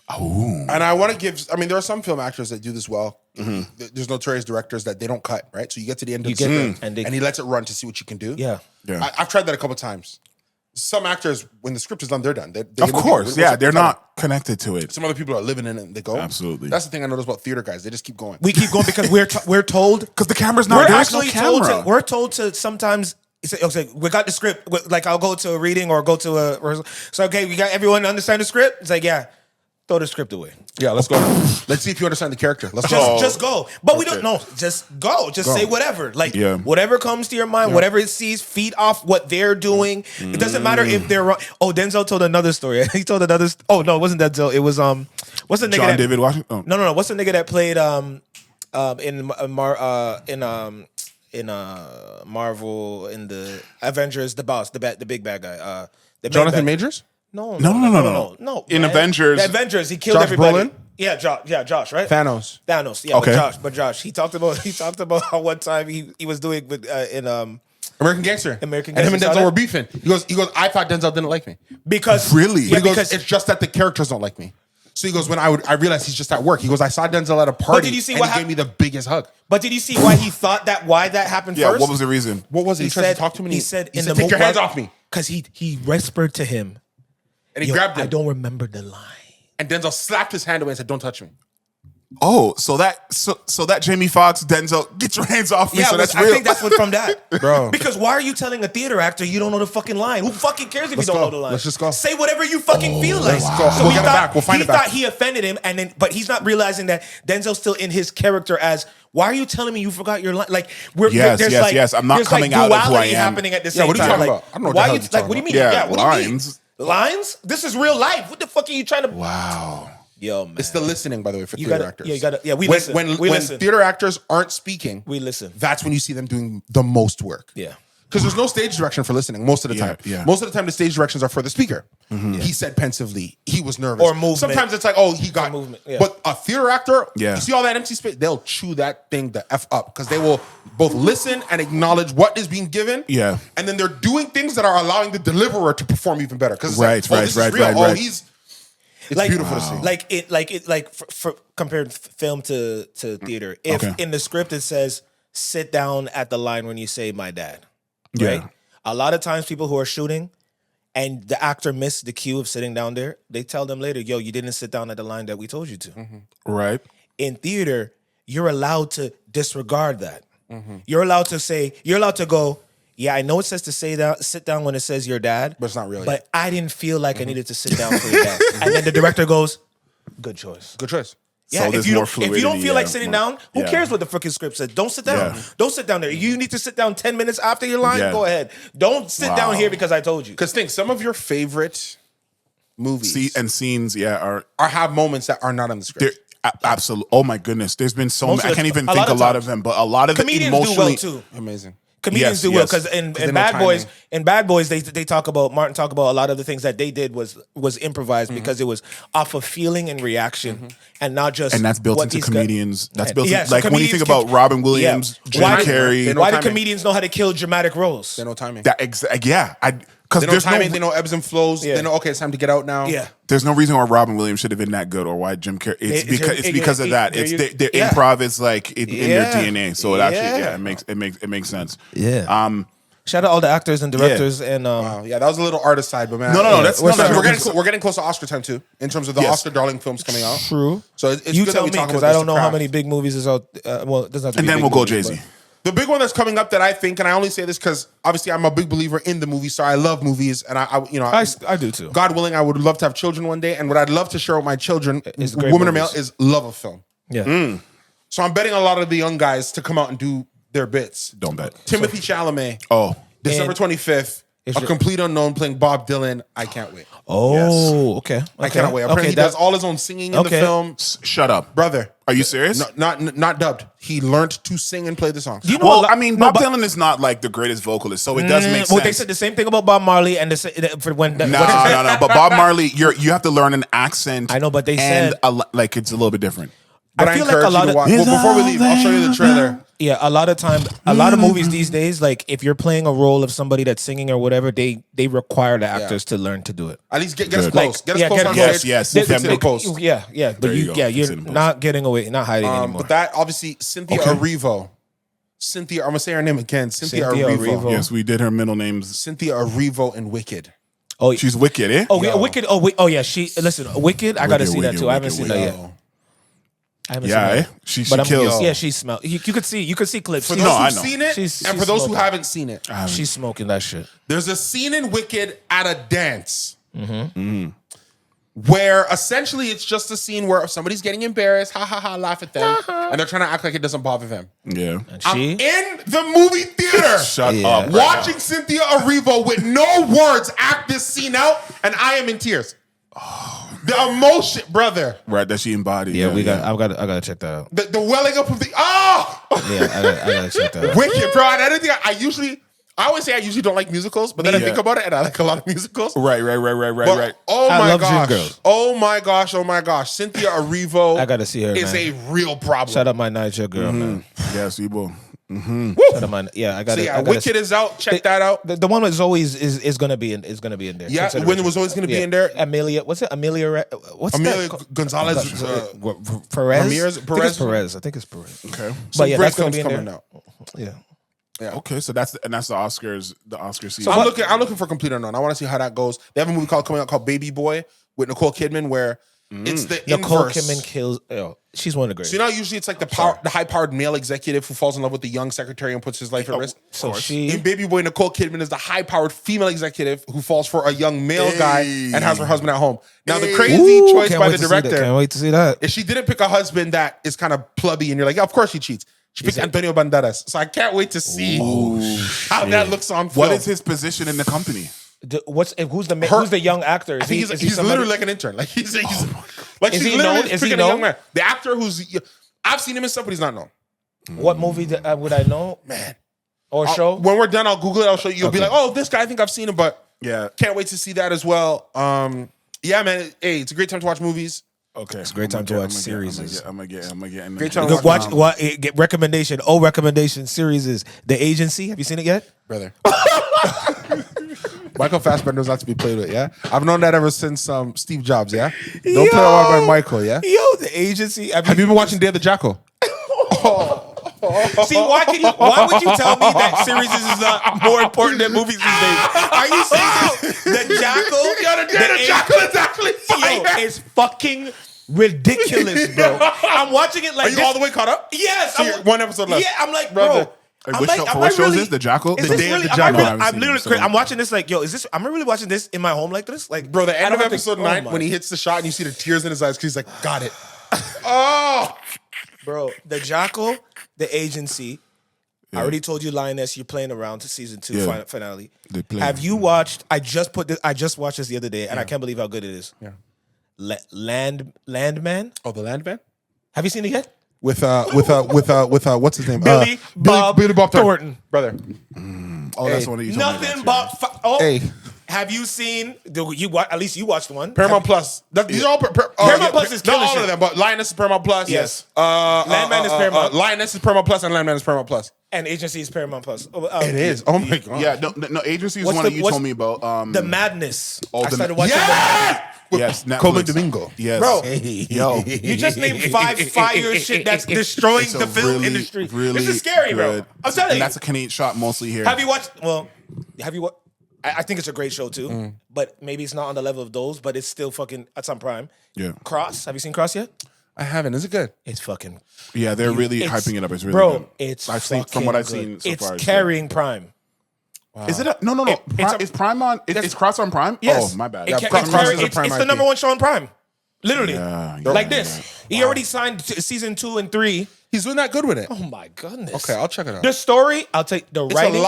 Oh. And I want to give, there are some film actors that do this well. There's notorious directors that they don't cut, right? So you get to the end of the script and he lets it run to see what you can do. Yeah. I've tried that a couple times. Some actors, when the script is done, they're done. Of course, they're not connected to it. Some other people are living in it and they go. Absolutely. That's the thing I notice about theater guys. They just keep going. We keep going because we're told. Because the camera's not there. We're told to sometimes, okay, we got the script. Like I'll go to a reading or go to a rehearsal. So, okay, we got everyone to understand the script? It's like, yeah. Throw the script away. Yeah, let's go. Let's see if you understand the character. Let's just go. But we don't know. Just go. Just say whatever. Like whatever comes to your mind, whatever it sees, feed off what they're doing. It doesn't matter if they're wrong. Oh, Denzel told another story. He told another. Oh no, it wasn't Denzel. It was what's the nigga? John David Washington. Oh. No. What's the nigga that played in Marvel in the Avengers, the boss, the big bad guy. Jonathan Majors. No. In man. Avengers. The Avengers, he killed Josh everybody. Brolin? Yeah, Josh, right? Thanos. Yeah, Okay. But Josh, he talked about how one time he was doing with in American Gangster. American And him Gangster, and saw Denzel that? were beefing. He goes, I thought Denzel didn't like me. because Really? yeah, He goes, because it's just that the characters don't like me. So he goes, when I realized he's just at work. He goes, I saw Denzel at a party. did you see and what he gave me the biggest hug. But did you see why he thought why that happened Yeah, first? what was the reason? What was it? He tried to talk to me. He said, take your hands off me. Because he whispered to him. And he grabbed him. I don't remember the line. And Denzel slapped his hand away and said, don't touch me. Oh, so that Jamie Foxx, Denzel, get your hands off me. Yeah, so that's I real. think that's what from that. Bro. Because why are you telling a theater actor you don't know the fucking line? Who fucking cares if Let's you don't go. know the line? Let's just go. Say whatever you fucking feel like. Let's go. So We'll he get it thought, back. We'll find he it back. thought he offended him, but he's not realizing that Denzel's still in his character as, why are you telling me you forgot your line? Like, Yes. I'm not there's coming out of who I duality am. happening at the same what are you time. talking Like, about? I don't know what why the hell you you're like? talking What do you mean? Yeah, Yeah, what do you mean? lines. lines. This is real life. What the fuck are you trying to? Wow. Yo, man. It's the listening, by the way, for You theater gotta, actors. yeah, you gotta, yeah. We when, listen. When, we when listen. theater actors aren't speaking, We listen. that's when you see them doing the most work. Yeah. Because there's no stage direction for listening most of the time. Yeah. Most of the time, the stage directions are for the speaker. He said pensively. He was nervous. Or movement. Sometimes it's like, oh, he got movement. Yeah. But a theater actor, Yeah. you see all that empty space, they'll chew that thing the F up because they will both listen and acknowledge what is being given. Yeah. And then they're doing things that are allowing the deliverer to perform even better. Because it's Right, like, oh, right, this right, is real. right, Oh, right. it's beautiful to see. For compared film to theater. If Okay. in the script it says sit down at the line when you say my dad, right? Yeah. A lot of times people who are shooting and the actor missed the cue of sitting down there, they tell them later, yo, you didn't sit down at the line that we told you to. Right. In theater, you're allowed to disregard that. You're allowed to go, yeah, I know it says to sit down when it says your dad, But it's not really. But I didn't feel like I needed to sit down for your dad. And then the director goes, good choice. Good choice. Yeah, So if there's you more don't feel fluidity, like yeah, sitting more- down, who yeah. cares what the fucking script says? Don't sit down. Yeah. Don't sit down there. You need to sit down 10 minutes after your line. Yeah. Go ahead. Don't sit down here because I told you. Because think, some of your favorite movies Scenes, are have moments that are not on the script. absolutely. Oh my goodness, there's been so Most many. of I the- can't even a think lot a of lot times. of them, but a lot of it Comedians do emotionally. well too. Amazing. Comedians Yes, do well yes. because in they know Bad Boys, timing. they talk about Martin talk about a lot of the things that they did was improvised because it was off of feeling and reaction and not just And that's built what into these comedians. That's Right. built Yeah, in, so like when you comedians think about can- Robin Williams, Yeah. Jim Why- Carrey. They know Why do timing. comedians know how to kill dramatic roles? They know timing. Because They know there's timing. no They know ebbs and flows. Yeah. They know, okay, it's time to get out now. Yeah. there's no reason why Robin Williams should have been that good or why Jim Carrey. It's because of that. It's their yeah. improv is like in their Yeah. DNA. So it actually Yeah. it makes sense. Yeah. Shout out all the actors and directors and Wow. Yeah, that was a little artist side, but man. No, yeah. that's we're, no, no, we're getting close to Oscar time too, in terms of the Yes. Oscar darling films coming out. True. So it's You good tell that we me talk because about I this don't know how craft. many big movies is out. Well, it doesn't have to And be then big we'll go movies, Jay-Z. The big one that's coming up that I think, and I only say this because obviously I'm a big believer in the movie, so I love movies, and I do too. God willing, I would love to have children one day, and what I'd love to share with my children, Is great woman or male, movies. is love of film. Yeah. So I'm betting a lot of the young guys to come out and do their bits. Don't bet. Timothy Chalamet, Oh, December And- 25th, Is a your- complete unknown playing Bob Dylan. I can't wait. Oh, okay. I cannot wait. Apparently, he does all his own singing in the film. shut up, Brother, Are you serious? No, not dubbed. He learned to sing and play the songs. You know, Well, a lot- I mean, no, Bob but- Dylan is not like the greatest vocalist, so it does make sense. Well, they said the same thing about Bob Marley and for when No. But Bob Marley, you have to learn an accent. I know, but they and said- like it's a little bit different. But I I feel like encourage a lot you to of- watch. Well, before we leave, I'll show you the trailer. Yeah, a lot of movies these days, like if you're playing a role of somebody that's singing or whatever, they require the actors to learn to do it. At least get us Good. close. Get us yeah, close get on close. stage. Yes, We'll them fix it in big- post. Yeah, but There you go. you're Fix it in post. not getting away, not hiding anymore. But that obviously Cynthia Erivo. Cynthia, I'm gonna say her name again. Cynthia Erivo. Erivo. Yes, we did her middle names. Cynthia Erivo and Wicked. Oh, She's wicked, eh? oh, yeah, Wicked. Oh, yeah. Wicked. I gotta Wicked, see that Wicked, too. I haven't Wicked, seen that yet. Yo. I haven't Yeah, seen eh? that. She But kills. Yeah, she smells. You could see clips. For She's, those I who've know. seen it, She's and for those who smoking. haven't seen it, she's smoking that shit. there's a scene in Wicked at a dance where essentially it's just a scene where somebody's getting embarrassed, ha ha ha, laugh at them, and they're trying to act like it doesn't bother them. Yeah. And I'm she. in the movie theater. Shut Yeah. up. right Watching Cynthia Erivo with no words act this scene out, and I am in tears. The emotion, brother. now. Right, that she embodied. Yeah, I gotta check that out. The welling up of the Yeah, I gotta check that out. Wicked, bro. And I don't think I always say I usually don't like musicals, but then I Yeah. think about it and I like a lot of musicals. Right. But, oh I my love gosh. Dreamgirls. Oh my gosh. Cynthia Erivo I gotta see her, is man. a real problem. Shout out my Niger girl, man. Yes, we will. Shout out my I got So it. yeah, Wicked is out. Check that out. The one is always is gonna be in there. Yeah, Consider when it was always going to be in there. Amelia, what's it? Amelia, what's Amelia that? Gonzalez. Perez. Ramirez? I think it's Perez. Okay. But yeah, great that's gonna films be in coming there. out. Yeah. Okay, so that's the Oscars. The Oscar season. I'm looking for Complete Unknown. I want to see how that goes. They have a movie coming out called Baby Boy with Nicole Kidman where it's the Nicole inverse. Kidman kills. Oh, she's one of the greatest. So you know, usually it's like the high-powered male executive who falls in love with the young secretary and puts his life at risk. so In she. Baby Boy, Nicole Kidman is the high-powered female executive who falls for a young male guy and has her husband at home. Now, the crazy choice Can't by wait the to see that. director Can't wait to see that. is she didn't pick a husband that is kind of plebby and you're like, yeah, of course he cheats. She picked Antonio Banderas. So I can't wait to see how that looks on film. What is his position in the company? Who's the young actor? I think he's literally like an intern. Like he's like Is she's he literally known? Is he picking a young known? man. The actor I've seen him in stuff, but he's not known. What movie would I know? Man. Or show? When we're done, I'll Google it. I'll show you. You'll be like, oh, this guy, I think I've seen him, but Yeah. can't wait to see that as well. Yeah, man. Hey, it's a great time to watch movies. Okay. It's a great time to watch series. I'm gonna get in Great there. time to watch. Get recommendation series is The Agency. Have you seen it yet? Brother. Michael Fassbender knows not to be played with, yeah? I've known that ever since Steve Jobs, yeah? Don't play around by Michael, yeah? Yo, The Agency. Have you been watching Day of the Jackal? See, why would you tell me that series is not more important than movies these days? Are you serious? The Jackal? Yo, the Day of the Jackal is actually fire. It's fucking ridiculous, bro. I'm watching it like Are you all the way caught up? Yes. So you're one episode left. Yeah, I'm like, Brother. bro. What show is this? The Jackal? Is The this Day really, of the Jackal. I'm literally I'm watching this like, yo, am I really watching this in my home like this? Like, Bro, the end I of don't have to- episode 9, when he hits the shot and you see the tears in his eyes because he's like, got it. Bro, The Jackal, The Agency. I already told you, Lioness, you're playing around to season 2 finale. Have you watched? I just watched this the other day, and I can't believe how good it is. Yeah. Landman. Oh, the Landman? Have you seen it yet? With what's his name? Billy Bob Thornton. Brother. Oh, that's one that you told me Nothing about. but. Hey. Have you seen? At least you watched one. Paramount Plus. These are all Paramount Plus is not killing all shit. of them, but Lioness is Paramount Plus. Yes. Landman is Paramount. Lioness is Paramount Plus, and Landman is Paramount Plus. And Agency is Paramount Plus. It is. Oh my god. Yeah, no, Agency is What's one the- that you what's told me about. The Madness. Oh, I the started Ma- watching. Yes. Yes, Netflix. Coleman Domingo. Yes. Bro. Yo. You just named 5 fire shit that's destroying It's a the film really, industry. really This is scary, bro. good- I'm telling and you. that's a Canadian shot mostly here. Have you watched? Well, have you watched? I think it's a great show too, but maybe it's not on the level of those. But it's still fucking. It's on Prime. Yeah. Cross. Have you seen Cross yet? I haven't. Is it good? It's fucking. Yeah, they're really It's- hyping it up. It's really bro, good. it's I've seen fucking from what I've good. seen so it's far. carrying Prime. Is it? No. It's Prime on. It's Cross on Prime. Yes. Oh, my bad. It's Cross is a Prime the IP. number one show on Prime. Literally, Yeah, like yeah, this. He already signed season 2 and 3. He's doing that good with it. Oh my goodness. Okay, I'll check it out. The story, I'll take the It's writing. a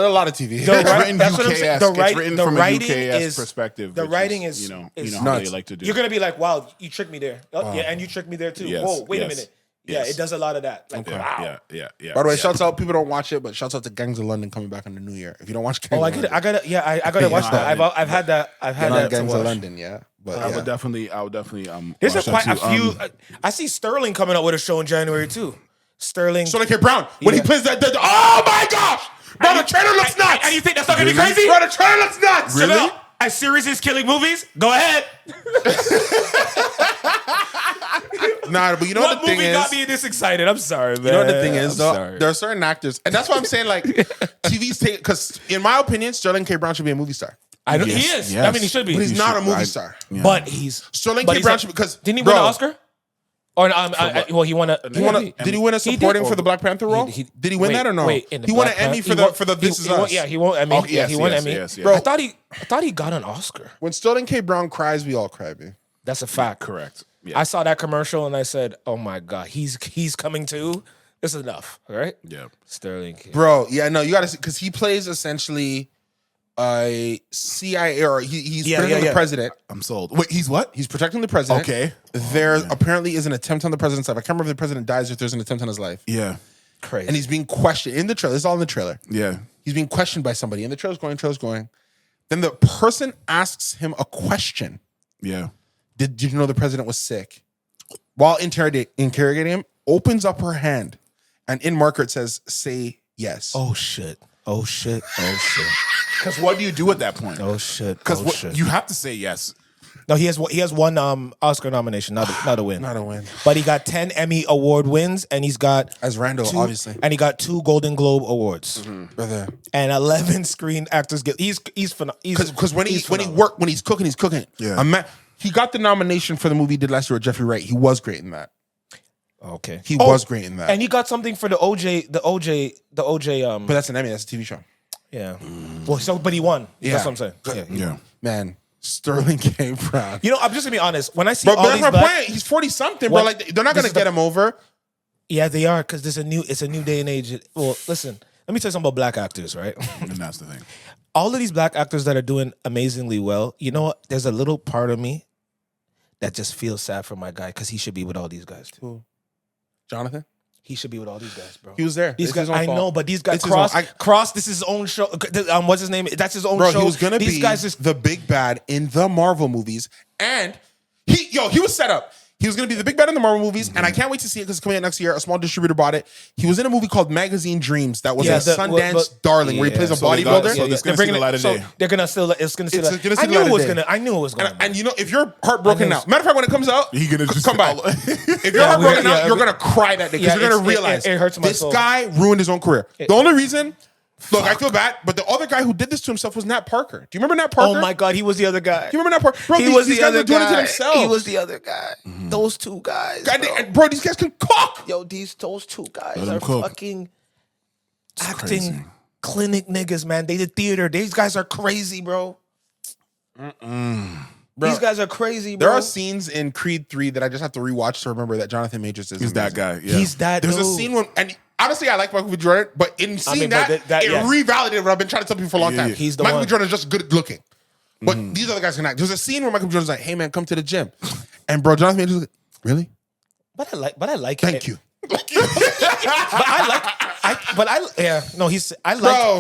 lot of TV. The It's right- written that's what I'm saying. UKS. The It's written from a writing UKS is perspective. The which writing is you know is how nuts. they like to do. You're gonna be like, wow, you tricked me there. Oh, yeah, and you tricked me there too. Yes, Whoa, wait a yes, minute. Yeah, yes. it does a lot of that. Like, wow. Yeah. By the way, shouts out. People don't watch it, but shouts out to Gangs of London coming back in the new year. If you don't watch Gangs Oh, I of get it. London, I gotta watch that. I've had that. I've had that. to Gangs of watch. London, yeah. But I yeah. would definitely. There's watch quite that a too. few. I see Sterling coming out with a show in January too. Sterling. So like Brown when he plays that. Oh my gosh, bro, the trailer looks nuts. And you think that's not gonna be Really? crazy? Bro, the trailer looks nuts. Chevelle, as series is killing movies, go ahead. Nah, but you know What what the thing movie is? got me this excited? I'm sorry, man. You know what the thing is, I'm though? sorry. There are certain actors, and that's why I'm saying, like, TV's take, because in my opinion, Sterling K. Brown should be a movie star. I know Yes, he is. yes. I mean, he should be. But he's not a movie I- star. Yeah. But he's Sterling but K. he's Brown a- should, because didn't he bro, win an Oscar? Or well, he won a. Did he win a supporting for the Black Panther role? Did he win that or no? Wait, in the he won an Black Emmy Panther- for the This Is Us. Yeah, he won Emmy. Oh, Yeah, yes, he won yes, Emmy. yes, yes. Bro, I thought he got an Oscar. When Sterling K. Brown cries, we all cry, man. That's a fact. Correct. Yeah. I saw that commercial and I said, "Oh my god, he's coming too. This is enough, all right?" Yeah. Sterling K. Bro, yeah, no, you got to see, because he plays essentially a CIA, or he's protecting the president. I'm sold. Wait, he's what? He's protecting the president. Okay. There apparently is an attempt on the president's life. I can't remember if the president dies or if there's an attempt on his life. Yeah. Crazy. And he's being questioned in the trailer. This is all in the trailer. Yeah. He's being questioned by somebody. And the trailer's going. Then the person asks him a question. Yeah. Did you know the president was sick? While interrogating him, opens up her hand. And in marker it says, say yes. Oh shit. Oh shit. Oh shit. Because what do you do at that point? Oh shit. Because Oh shit. you have to say yes. No, he has one Oscar nomination, not a win. Not a win. But he got 10 Emmy Award wins, and he's got As Randall, two- obviously. and he got 2 Golden Globe Awards Brother. and 11 Screen Actors Guild. He's phenomenal. Because when he's cooking, he's cooking. Yeah. He got the nomination for the movie he did last year with Jeffrey Wright. He was great in that. Okay, He was great in that. and he got something for the OJ. But that's an Emmy. That's a TV show. Yeah. Well, but he won. Yeah. That's what I'm saying. Yeah. Yeah. Man, Sterling K. Brown. You know, I'm just gonna be honest. When I see But all that's these my black, point. He's 40 something, bro. What? Like they're not This gonna is the- get him over. yeah, they are because it's a new day and age. Well, listen, let me tell you something about black actors, right? And that's the thing. all of these black actors that are doing amazingly well, you know what? There's a little part of me that just feels sad for my guy because he should be with all these guys too. Who? Jonathan? He should be with all these guys, bro. He was there. These It's guys, his own I fault. know, but these guys It's his own- Cross. This is his own show. What's his name? That's his own Bro, show. he was gonna these be guys is the big bad in the Marvel movies, and he was set up. He was gonna be the big bad in the Marvel movies, and I can't wait to see it because it's coming out next year. A small distributor bought it. He was in a movie called Magazine Dreams that was a Sundance darling, where he plays a So they got- bodybuilder. so this gonna see the light of day. they're gonna still. It's gonna see. It's the- gonna see I the knew light it of was day. gonna. I knew it was gonna. And you know, if you're heartbroken now, matter of fact, when it comes out, He gonna just come by. If you're heartbroken now, you're gonna cry that day because Yeah, you're gonna it realize hurts my this soul. guy ruined his own career. The only reason, look, I feel bad, but the other guy who did this to himself was Nat Parker. Do you remember Nat Parker? Oh my God, he was the other guy. Do you remember Nat Parker? Bro, He these, was these the guys other are doing it to guy. themselves. He was the other guy. Those two guys. God, Bro. bro, these guys can cook. Yo, those two guys Let 'em are cook. fucking acting crazy. clinic niggas, man. They did theater. These guys are crazy, bro. These guys are crazy, bro. There are scenes in Creed 3 that I just have to rewatch to remember that Jonathan Majors is He's that amazing. guy. Yeah. He's that There's dude. a scene when, and honestly, I like Michael B. Jordan, but in seeing mean, but that, that- it yeah. revalidated what I've been trying to tell people for a long time. yeah. He's the Michael one. B. Jordan is just good looking. But these other guys can act. There's a scene where Michael B. Jordan's like, hey man, come to the gym. And bro, Jonathan Majors is like, really? But I like Thank it. you.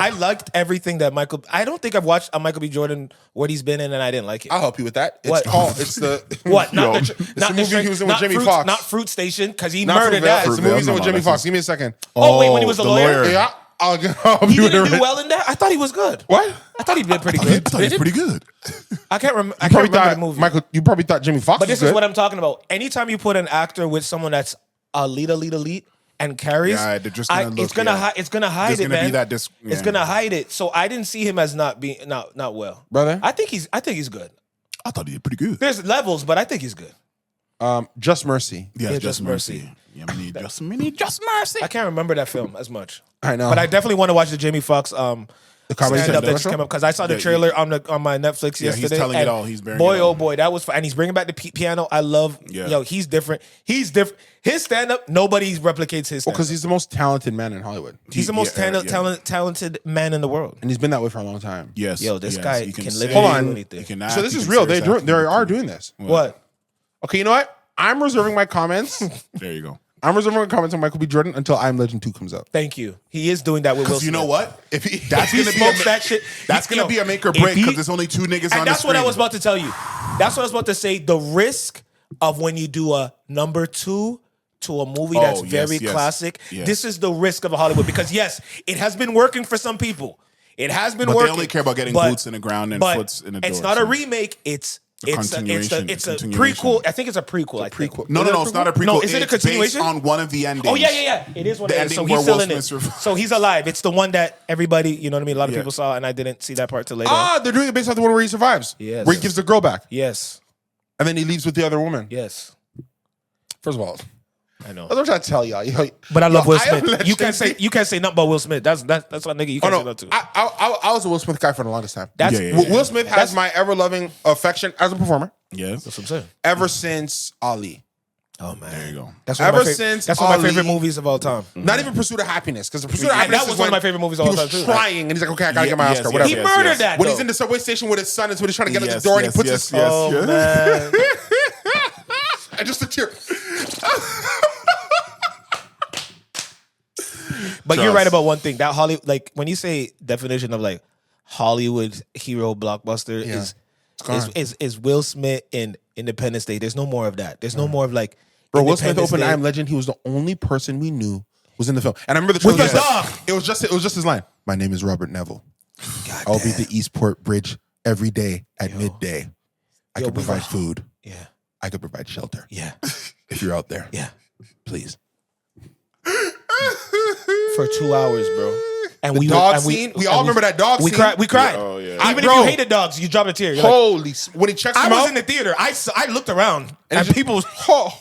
I liked everything that Michael. I don't think I've watched a Michael B. Jordan what he's been in, and I didn't like it. I'll help you with that. It's What? called, it's the... What? Yo, Not it's the, not the the movie he was in with not Jamie Fruit, Foxx. Not Fruit Station, because he Not murdered Trivelle. that. It's the Trivelle, movie he's in no, with Jamie that's Foxx. his- Give me a second. Oh, wait, when he was a the lawyer? lawyer. Yeah, I'll help He you with didn't it. do well in that. I thought he was good. What? I thought he did pretty I good. thought he was pretty good. I can't remember. I You can't probably remember thought, the movie. Michael, you probably thought Jamie Foxx But was this is good. what I'm talking about. Anytime you put an actor with someone that's a lead, and carries, Yeah, they're just gonna it's look, gonna yeah. it's gonna hide There's it, gonna be man. that It's yeah. gonna hide it. So I didn't see him as not well, Brother? I think he's good. I thought he did pretty good. There's levels, but I think he's good. Just Mercy. Yeah, Yeah, just Just mercy. Mercy. Yeah, we need just mercy. I can't remember that film as much, I know. but I definitely want to watch the Jamie Foxx The comedy stand up that Central just show? came up because I saw the Yeah, trailer on my Netflix Yeah, he's yesterday. telling it and all. He's bearing boy, it all. oh boy, that was fun. And he's bringing back the piano. I love. Yeah. Yo, he's different. He's different. His stand up, nobody replicates his. Well, Stand-up. because he's the most talented man in Hollywood. He's the most Yeah, talented man in the world. And he's been that way for a long time. Yes. Yo, this yes, guy he can sing, literally Hold on. do anything. he can act, So this he is can real. They serious they act. are doing this. What? Okay, you know what? I'm reserving my comments. There you go. I'm reserving my comments on Michael B. Jordan until I Am Legend 2 comes out. Thank you. He is doing that with Will Because you Smith. know what? If he, If that's he gonna be smokes a, that shit. That's gonna yo, be a make or if break he- because there's only two niggas on And the that's what I screen. was about to tell you. That's what I was about to say. The risk of when you do a number 2 to a movie that's yes, very yes, classic. yes. This is the risk of Hollywood because yes, it has been working for some people. It has been But working. they only care about getting boots in the ground and but foots in the door. It's not a so. remake. It's a continuation, It's a continuation. prequel. I think it's a prequel. I think. prequel. No, it's not a prequel. No, is it a It's continuation? based on one of the endings. Oh yeah. It is one The of it is. So ending he's where still Will in it. Smith survived. So he's alive. It's the one that everybody, you know what I mean. A lot of Yeah. people saw, and I didn't see that part till later. on. They're doing it based on the one where he survives. Yes. Where he gives the girl back. Yes. And then he leaves with the other woman. Yes. First of all, I know. that's what I'm trying to tell y'all. But I love Will Am Smith. You can't Legend- say nothing about Will Smith. That's my nigga. You Oh can't say no, nothing. I was a Will Smith guy for the longest time. That's Yeah. Will Smith has my ever loving affection as a performer Yes. That's what I'm saying. ever since Ali. Oh man, There you go. That's Ever one of my since that's one of my Ali- favorite movies of all time. Not even Pursuit of Happiness, because the Pursuit of And Happiness that was is one of when my favorite movies of he all was time too. trying, and he's like, okay, I gotta Yeah, get my yes, Oscar, yes, whatever. He yes, murdered yes. that. When though. he's in the subway station with his son, it's when he's trying to get out Yes, the door and he yes, puts yes, his yes. Oh Yeah. man. and just a tear. But you're Trust. right about one thing. That Hollywood, like when you say definition of like Hollywood hero blockbuster Yeah. is Will Smith in Independence Day. There's no more of that. There's no more of like Bro, Will Smith Independence opened Day. I Am Legend. He was the only person we knew was in the film. And I remember the trailer. With the was like- dog. It was just his line. My name is Robert Neville. I'll be at the Eastport Bridge every day at midday. I can provide food. Yeah. I can provide shelter. Yeah. If you're out there, Yeah. please. For 2 hours, bro. And The we dog and scene. We all remember that dog We scene. cried. We cried. Yeah, oh, yeah. Even Bro. if you hated dogs, you dropped a tear. You're like, Holy! When he checks I him was out, in the theater. I looked around and just- people was oh,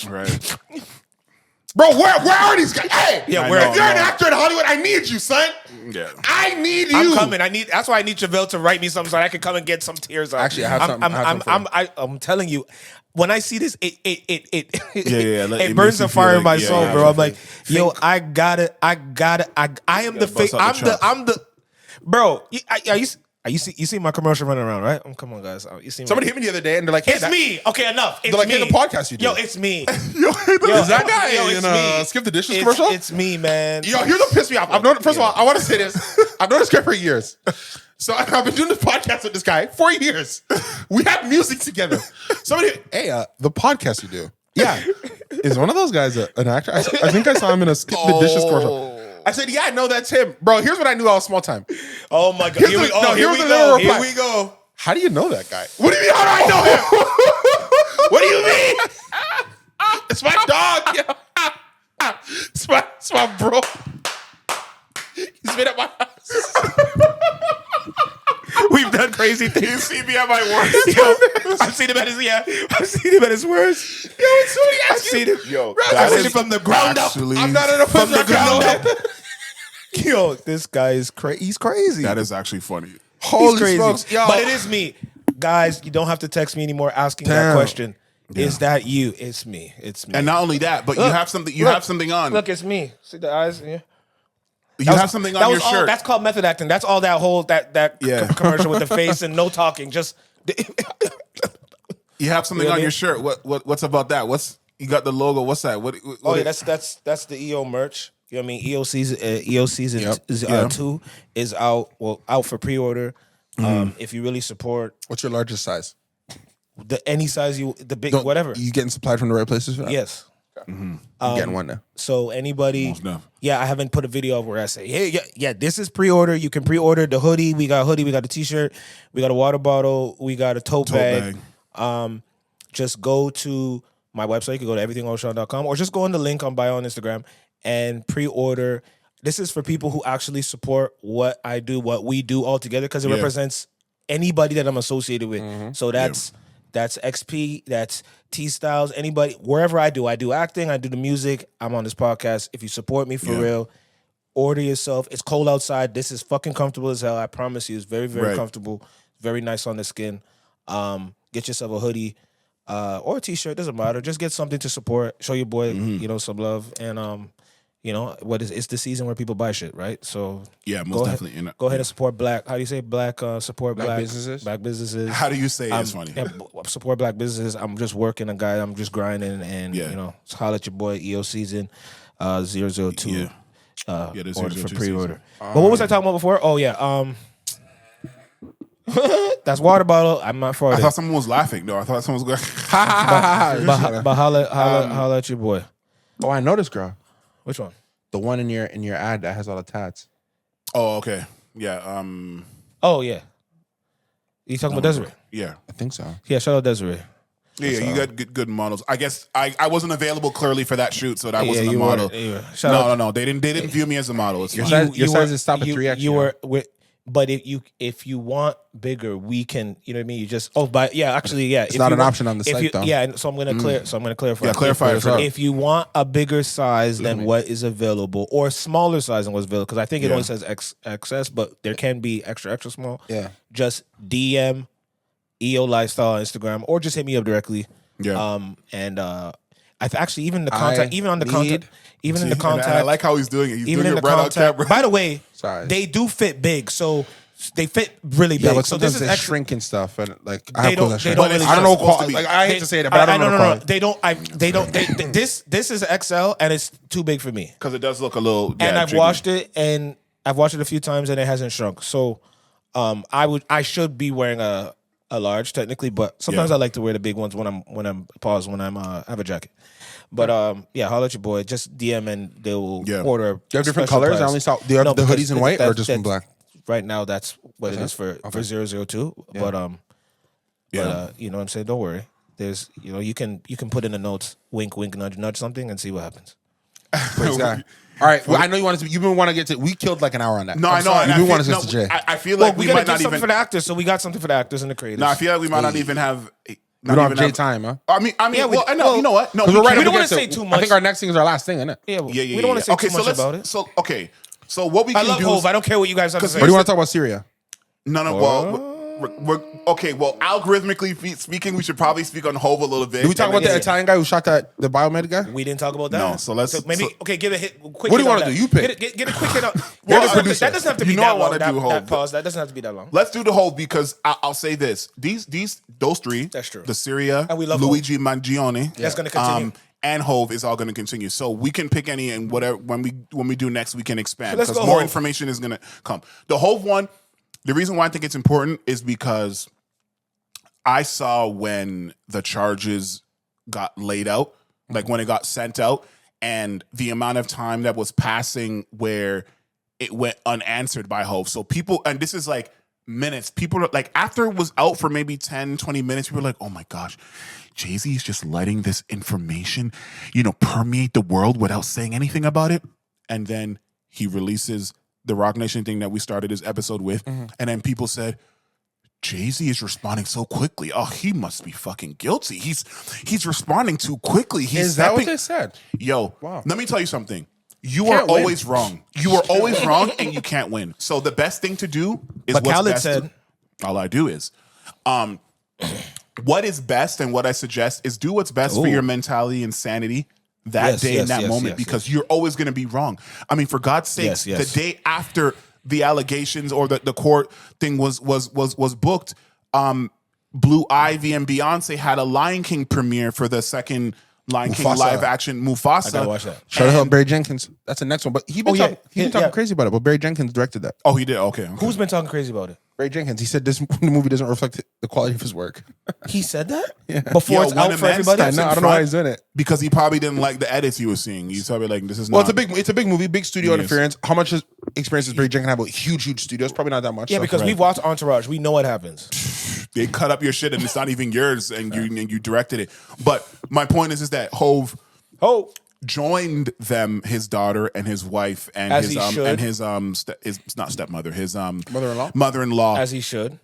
Right. bro, where are these guys? Hey, Yeah, I where- know, if you're an no. actor in Hollywood, I need you, son. Yeah. I need you. I'm coming. That's why I need Trivelle to write me something so I can come and get some tears out. Actually, I have something. I'm telling you, when I see this, it It burns makes you a fire feel in my like- yeah, soul, yeah, bro. I'm like, think- yo, I am the face. bust out the chops. Bro, you see my commercial running around, right? Come on, guys. You see Somebody hit me the other day and they're like, hey, It's me. Okay, enough. It's they're like, me. hey, the podcast you do. Yo, it's me. Yo, is that guy it's in me. Skip the Dishes commercial? It's me, man. Yo, here's what pissed me off. I've known. First of all, I want to say this. I've known this guy for years. So I've been doing this podcast with this guy for years. We have music together. Somebody, hey, the podcast you do. Yeah. Is one of those guys an actor? I think I saw him in a Skip the Dishes commercial. I said, yeah, I know that's him. Bro, here's what I knew I was small time. Oh my God. Here we go. How do you know that guy? What do you mean, how do I know him? What do you mean? It's my dog. Yeah. It's my bro. He's been at my house. We've done crazy things. You see me at my worst. I've seen him at his I've seen him at his worst. Yo, it's funny. I've seen him. Yo, I've seen it from the ground up. I'm not in a From the ground up. up. Yo, this guy is crazy. He's crazy. that is actually funny. Holy He's crazy. smokes. Yo. But it is me. Guys, you don't have to text me anymore asking that question. Is that you? It's me. It's me. And not only that, but you have something. You have something on. Look, it's me. See the eyes? Yeah. You have something on your shirt. That's called method acting. That's all that whole commercial with the face and no talking. Just You have something on your shirt. What's about that? You got the logo? What's that? What that's the EO merch. You know what I mean? EO season 2 is out for pre-order. If you really support, What's your largest size? any size the big whatever. You getting supplied from the right places for that? Yes. I'm getting one now. So anybody, Most definitely. I haven't put a video of where I say, hey, this is pre-order. You can pre-order the hoodie. We got a t-shirt. We got a water bottle. We got a tote bag. Just go to my website. You can go to EverythingOShauN.com or just go on the link on bio on Instagram and pre-order. This is for people who actually support what I do, what we do all together, because it represents anybody that I'm associated with. So that's XP, that's T Styles, anybody, wherever I do acting, I do the music, I'm on this podcast. If you support me for real, order yourself. It's cold outside. This is fucking comfortable as hell. I promise you, it's very, very comfortable. Very nice on the skin. Get yourself a hoodie or a t-shirt, doesn't matter. Just get something to support. Show your boy, some love. And it's the season where people buy shit, right? So most definitely. Go ahead and support black. How do you say black? Support black businesses. Black businesses. How do you say it's funny? Support black businesses. I'm just working a guy. I'm just grinding, and just holler at your boy EO season 002. Order for pre-order. But what was I talking about before? Oh yeah. That's water bottle. I'm not for I it. thought someone was laughing. No, I thought someone was going. But holla at your boy. Oh, I know this girl. Which one? The one in your ad that has all the tats. Oh, okay. Yeah. Oh yeah. You talking about Desiree? Yeah. I think so. Yeah. Shout out Desiree. Yeah, you got good models. I guess I wasn't available clearly for that shoot, so that wasn't a you model. were. No. They didn't view me as a model. It's Your fine. size is stop at 3X. You were with. But if you want bigger, we can. You know what I mean? You just It's not an option on the site though. Yeah, so I'm gonna clarify. Yeah, clarify it. If you want a bigger size than what is available, or a smaller size than what's available, because I think it only says XS, but there can be extra small. Yeah. Just DM EO Lifestyle on Instagram, or just hit me up directly. Yeah. I've actually even the contact, even in the contact. I like how he's doing it. He's Even doing in it the right on contact. camera. By the way, Sorry. they do fit big, so they fit really big. Yeah, but so this sometimes is they extra. shrink and stuff, and like They I have don't- clothes they that don't shrink. really I don't know supposed to quality. be. Like I hate to say it, but I don't know the quality. They don't. This is XL, and it's too big for me. Because it does look a little. And I've tricky. washed it, and I've washed it a few times, and it hasn't shrunk. So, I should be wearing a large technically, but sometimes I like to wear the big ones when I'm have a jacket. But holler at your boy. Just DM and they will order. Do you have different special colors? price. I only saw the hoodies in white or just in black. Right now, that's what it is for 002. Yeah. But you know what I'm saying. Don't worry. There's you can put in the notes, wink, wink, nudge, nudge something, and see what happens. Praise God. All right. Well, I know you wanted to. You've been wanting to get to. We killed like an hour on that. No, I know. You've been wanting to get to Jay. I feel like we we gotta might do not something even. for the actors, so we got something for the actors and the creators. No, I feel like we might not even have. We don't have Jay time, huh? I mean, Yeah, well, no, you know what? No, we We're right we up don't wanna against it. say too I much. think our next thing is our last thing, isn't it? Yeah, Yeah. we don't want to say Okay, too much let's- about it. So what we I can love do? Hove. I don't care what you guys have to say. Or do you want to talk about Syria? No. Well, Okay, well, algorithmically speaking, we should probably speak on Hove a little bit. Did we talk about the Italian guy who shot the biomed guy? We didn't talk about that. No, so let's maybe give a hit. Quick What do you want want to do? You pick. Get a quick hit up. You're the That producer. doesn't have to be You know that I long. wanna That do Hove. pause. That doesn't have to be that long. Let's do the Hove because I'll say this: those three, That's true. the Syria, And we love Luigi Mangione, That's gonna continue. and Hove is all going to continue. So we can pick any, and whatever when we do next, we can expand Let's because go more Hove. information is going to come. The Hove one, the reason why I think it's important is because I saw when the charges got laid out, like when it got sent out, and the amount of time that was passing where it went unanswered by Hove. So people, and this is like minutes, people are like, after it was out for maybe 10, 20 minutes, people were like, oh my gosh, Jay-Z is just letting this information, permeate the world without saying anything about it. And then he releases the Rock Nation thing that we started this episode with. And then people said, Jay-Z is responding so quickly. Oh, he must be fucking guilty. He's responding too quickly. Is that what they said? Yo, Wow. let me tell you something. You Can't are win. always wrong. You are always wrong, and you can't win. So the best thing to do is But what's Khaled best. said- All I do is, what is best, and what I suggest is do what's best for your mentality and sanity that Yes, day yes, in that yes, moment, yes, because you're always going to be wrong. I mean, for God's sake, Yes, yes. the day after the allegations or the court thing was booked, Blue Ivy and Beyonce had a Lion King premiere for the second Lion King Mufasa. live action Mufasa. I gotta watch that. Shout out Barry Jenkins. That's the next one. But he's been talking yeah. crazy about it. But Barry Jenkins directed that. Oh, he did. Okay. Who's been talking crazy about it? Barry Jenkins. He said this movie doesn't reflect the quality of his work. He said that before Yo, it's when out a for man everybody. steps in I don't know why front, he's doing it. because he probably didn't like the edits he was seeing. He's probably like, this is Well, not. it's a big movie, big studio Yes. interference. How much experience does Barry Jenkins have with huge studios? Probably not that much. Yeah, so. because we've watched Entourage. We know what happens. They cut up your shit and it's not even yours, and you directed it. But my point is that Hove Oh, joined them, his daughter and his wife, and As his he should. and his not stepmother, his Mother-in-law? mother-in-law. as he should.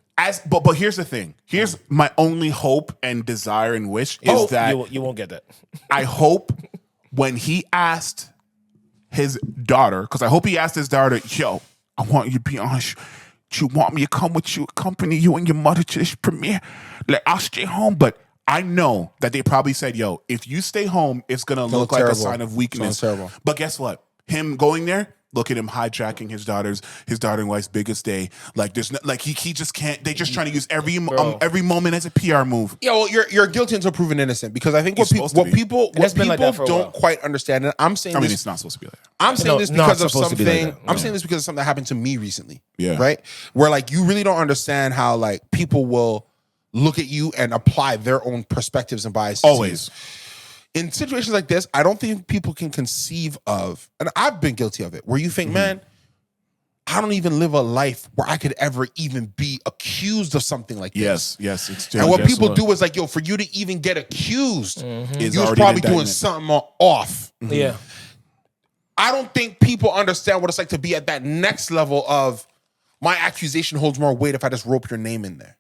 But here's the thing. Here's my only hope and desire and wish is that you won't get that. I hope when he asked his daughter, because I hope he asked his daughter, yo, I want you to be honest. Do you want me to come with you, accompany you and your mother to this premiere? Like, I'll stay home. But I know that they probably said, yo, if you stay home, it's going to look like a terrible. sign of weakness. Sounds terrible. But guess what? Him going there, look at him hijacking his daughter and wife's biggest day. Like, there's no, like he just can't. They just trying to use every moment as a PR move. Yeah, well, you're guilty until proven innocent, because I think It's supposed to be. people has been like that for a don't while. quite understand, and I'm saying I mean, this. it's not supposed to be like that. I'm saying No, this it's not because of supposed to be like something. that. I'm saying this because of something that happened to me recently. Yeah. Right. Where like you really don't understand how like people will look at you and apply their own perspectives and biases. to you. Always. In situations like this, I don't think people can conceive of, and I've been guilty of it, where you think, man, I don't even live a life where I could ever even be accused of something like this. Yes. It's And what yes, people Lord. do is like, yo, for you to even get accused, Is you was already probably an doing indictment. something off. Yeah. I don't think people understand what it's like to be at that next level of my accusation holds more weight if I just rope your name in there.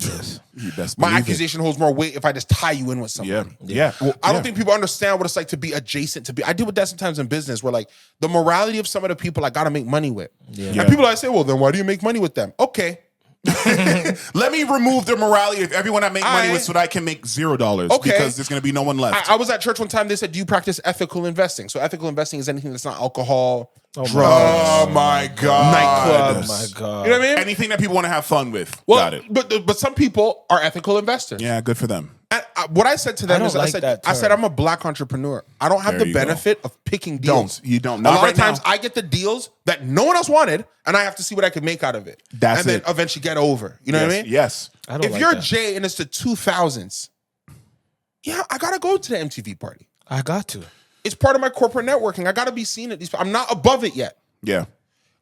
Yes. You best My believe it. accusation holds more weight if I just tie you in with somebody. Yeah. Well, I don't think people understand what it's like to be adjacent to be. I deal with that sometimes in business where like the morality of some of the people I got to make money with. Yeah. And people I say, well, then why do you make money with them? Okay. Let me remove the morality of everyone I make money I- with so that I can make $0 Okay. because there's going to be no one left. I was at church one time. They said, do you practice ethical investing? So ethical investing is anything that's not alcohol, drugs, oh my God. nightclubs. Oh my God. You know what I mean? Anything that people want to have fun with. Well, Got it. But some people are ethical investors. Yeah, good for them. And what I said to them I is, don't I like said, that I said, term. I'm a black entrepreneur. I don't have There the you go. benefit of picking deals. You don't. A Not lot right of times, now. I get the deals that no one else wanted, and I have to see what I can make out of it. That's and then it. eventually get over. You know what I mean? Yes. I don't If like you're that. Jay and it's the 2000s, yeah, I gotta go to the MTV party. I got to. It's part of my corporate networking. I gotta be seen at these. I'm not above it yet. Yeah.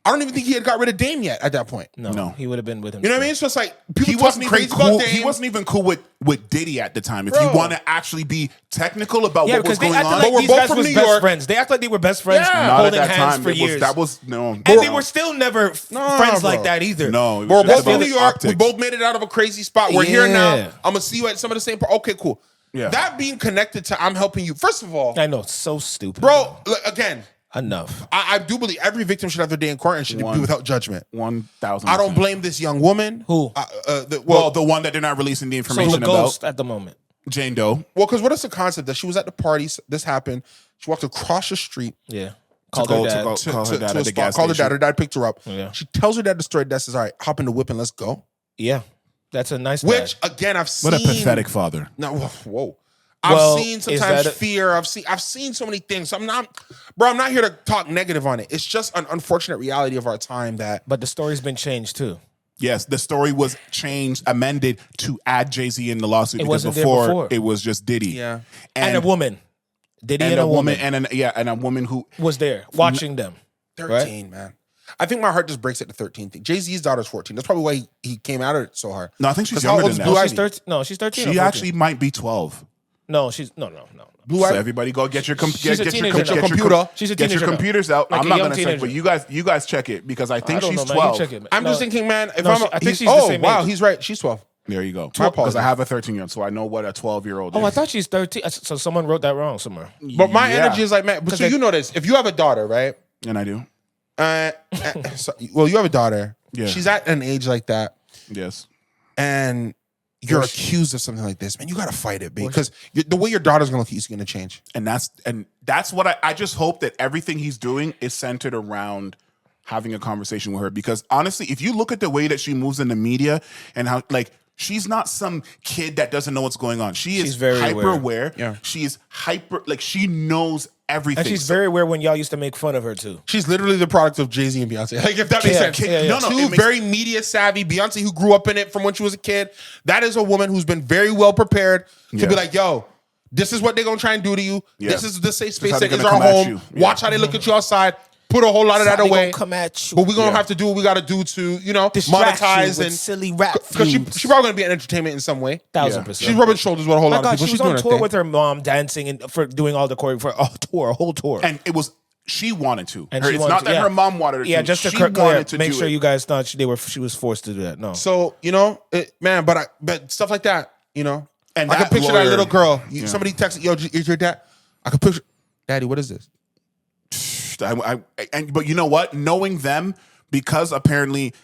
I don't even think he had got rid of Dame yet at that point. No, he would have been with him. You know what I mean? So it's like people He wasn't talking even crazy cool. about Dame. He wasn't even cool with Diddy at the time. If Bro. you want to actually be technical about Yeah, what was because they going acted on, like we're these both guys from was New best York. friends. They act like they were best friends, Yeah. not at holding that hands time. for It years. was no. and they were still never friends bro. like that either. No. It We're was both just from about New York. optics. We both made it out of a crazy spot. We're here now. Yeah. I'm gonna see you at some of the same. Okay, cool. Yeah. That being connected to I'm helping you. First of all, I know, it's so stupid. bro. Look, again, Enough. I do believe every victim should have their day in court and should be without judgment. 1,000%. I don't blame this young woman. Who? The one that they're not releasing the So information the about. ghost at the moment. Jane Doe. Well, because what is the concept that she was at the party? This happened. She walked across the street. Yeah. Called her dad. Called her dad at the gas Called her dad. station. Her dad picked her up. Yeah. She tells her dad the story. Dad says, "All right, hop in the whip and let's go." Yeah. That's a nice Which dad. again, I've seen. What a pathetic father. No, whoa. Well, I've seen is sometimes that fear. I've seen so many things. I'm not here to talk negative on it. It's just an unfortunate reality of our time that. But the story's been changed too. Yes, the story was changed, amended to add Jay-Z in the lawsuit because wasn't there before before. it was just Diddy. Yeah. And a woman. Diddy and a woman. And a woman who was there watching them. 13, man. I think my heart just breaks at the 13 thing. Jay-Z's daughter's 14. That's probably why he came out of it so hard. No, I think she's 'Cause how younger old than is that. Blue She's Ivy? 13. No, she's 13. She actually might be 12. No, she's no. Blue So Ivy. everybody go get your She's a teenager now. Computer. She's a Get teenager your now. computers out. Like I'm a not young gonna check, teenager. but you guys check it because I think I don't she's know, man. 12. You check it, man. I'm No. just thinking, man. If No, I'm, I think she's the same wow, age. he's right. She's 12. There you go. My Because I apologies. have a 13-year-old, so I know what a 12-year-old is. Oh, I thought she's 13. So someone wrote that wrong somewhere. But my Yeah. energy is like, man. But so you know this. If you have a daughter, right? And I do. Well, you have a daughter. Yeah. She's at an age like that, Yes. and you're accused of something like this, man. You gotta fight it, because the way your daughter's gonna look at you is gonna change. And that's what I just hope that everything he's doing is centered around having a conversation with her. Because honestly, if you look at the way that she moves in the media and how she's not some kid that doesn't know what's going on. She's She's very hyper aware. aware. Yeah. She's hyper, she knows everything. And she's very aware when y'all used to make fun of her too. She's literally the product of Jay-Z and Beyonce. Like, if that makes sense. Yeah. No, Two it makes- very media savvy. Beyonce, who grew up in it from when she was a kid. That is a woman who's been very well prepared to be like, yo, this is what they're gonna try and do to you. Yeah. This is the safe how space they're that is gonna our come at home. you. Yeah. Watch how they look at you outside. Put a whole lot of that They away. gonna come at you. But we're gonna Yeah. have to do what we gotta do to, Distract monetize you with and silly rap because views. she's probably gonna be an entertainment in some way. 1000%. She's rubbing shoulders with a whole My lot God, of people. she She's was doing on her tour thing. with her mom, dancing and for doing all the choreo for a whole tour. And it was she wanted to. And It's she wanted not to, that yeah. her mom wanted her to. Yeah, just to she clear, to make do sure it. you guys thought she was forced to do that. No. So man, but stuff like that, And I that can picture lawyer- that little girl. Yeah. Somebody texted, yo, is your dad? I can picture, Daddy, what is this? But you know what? Knowing them, because apparently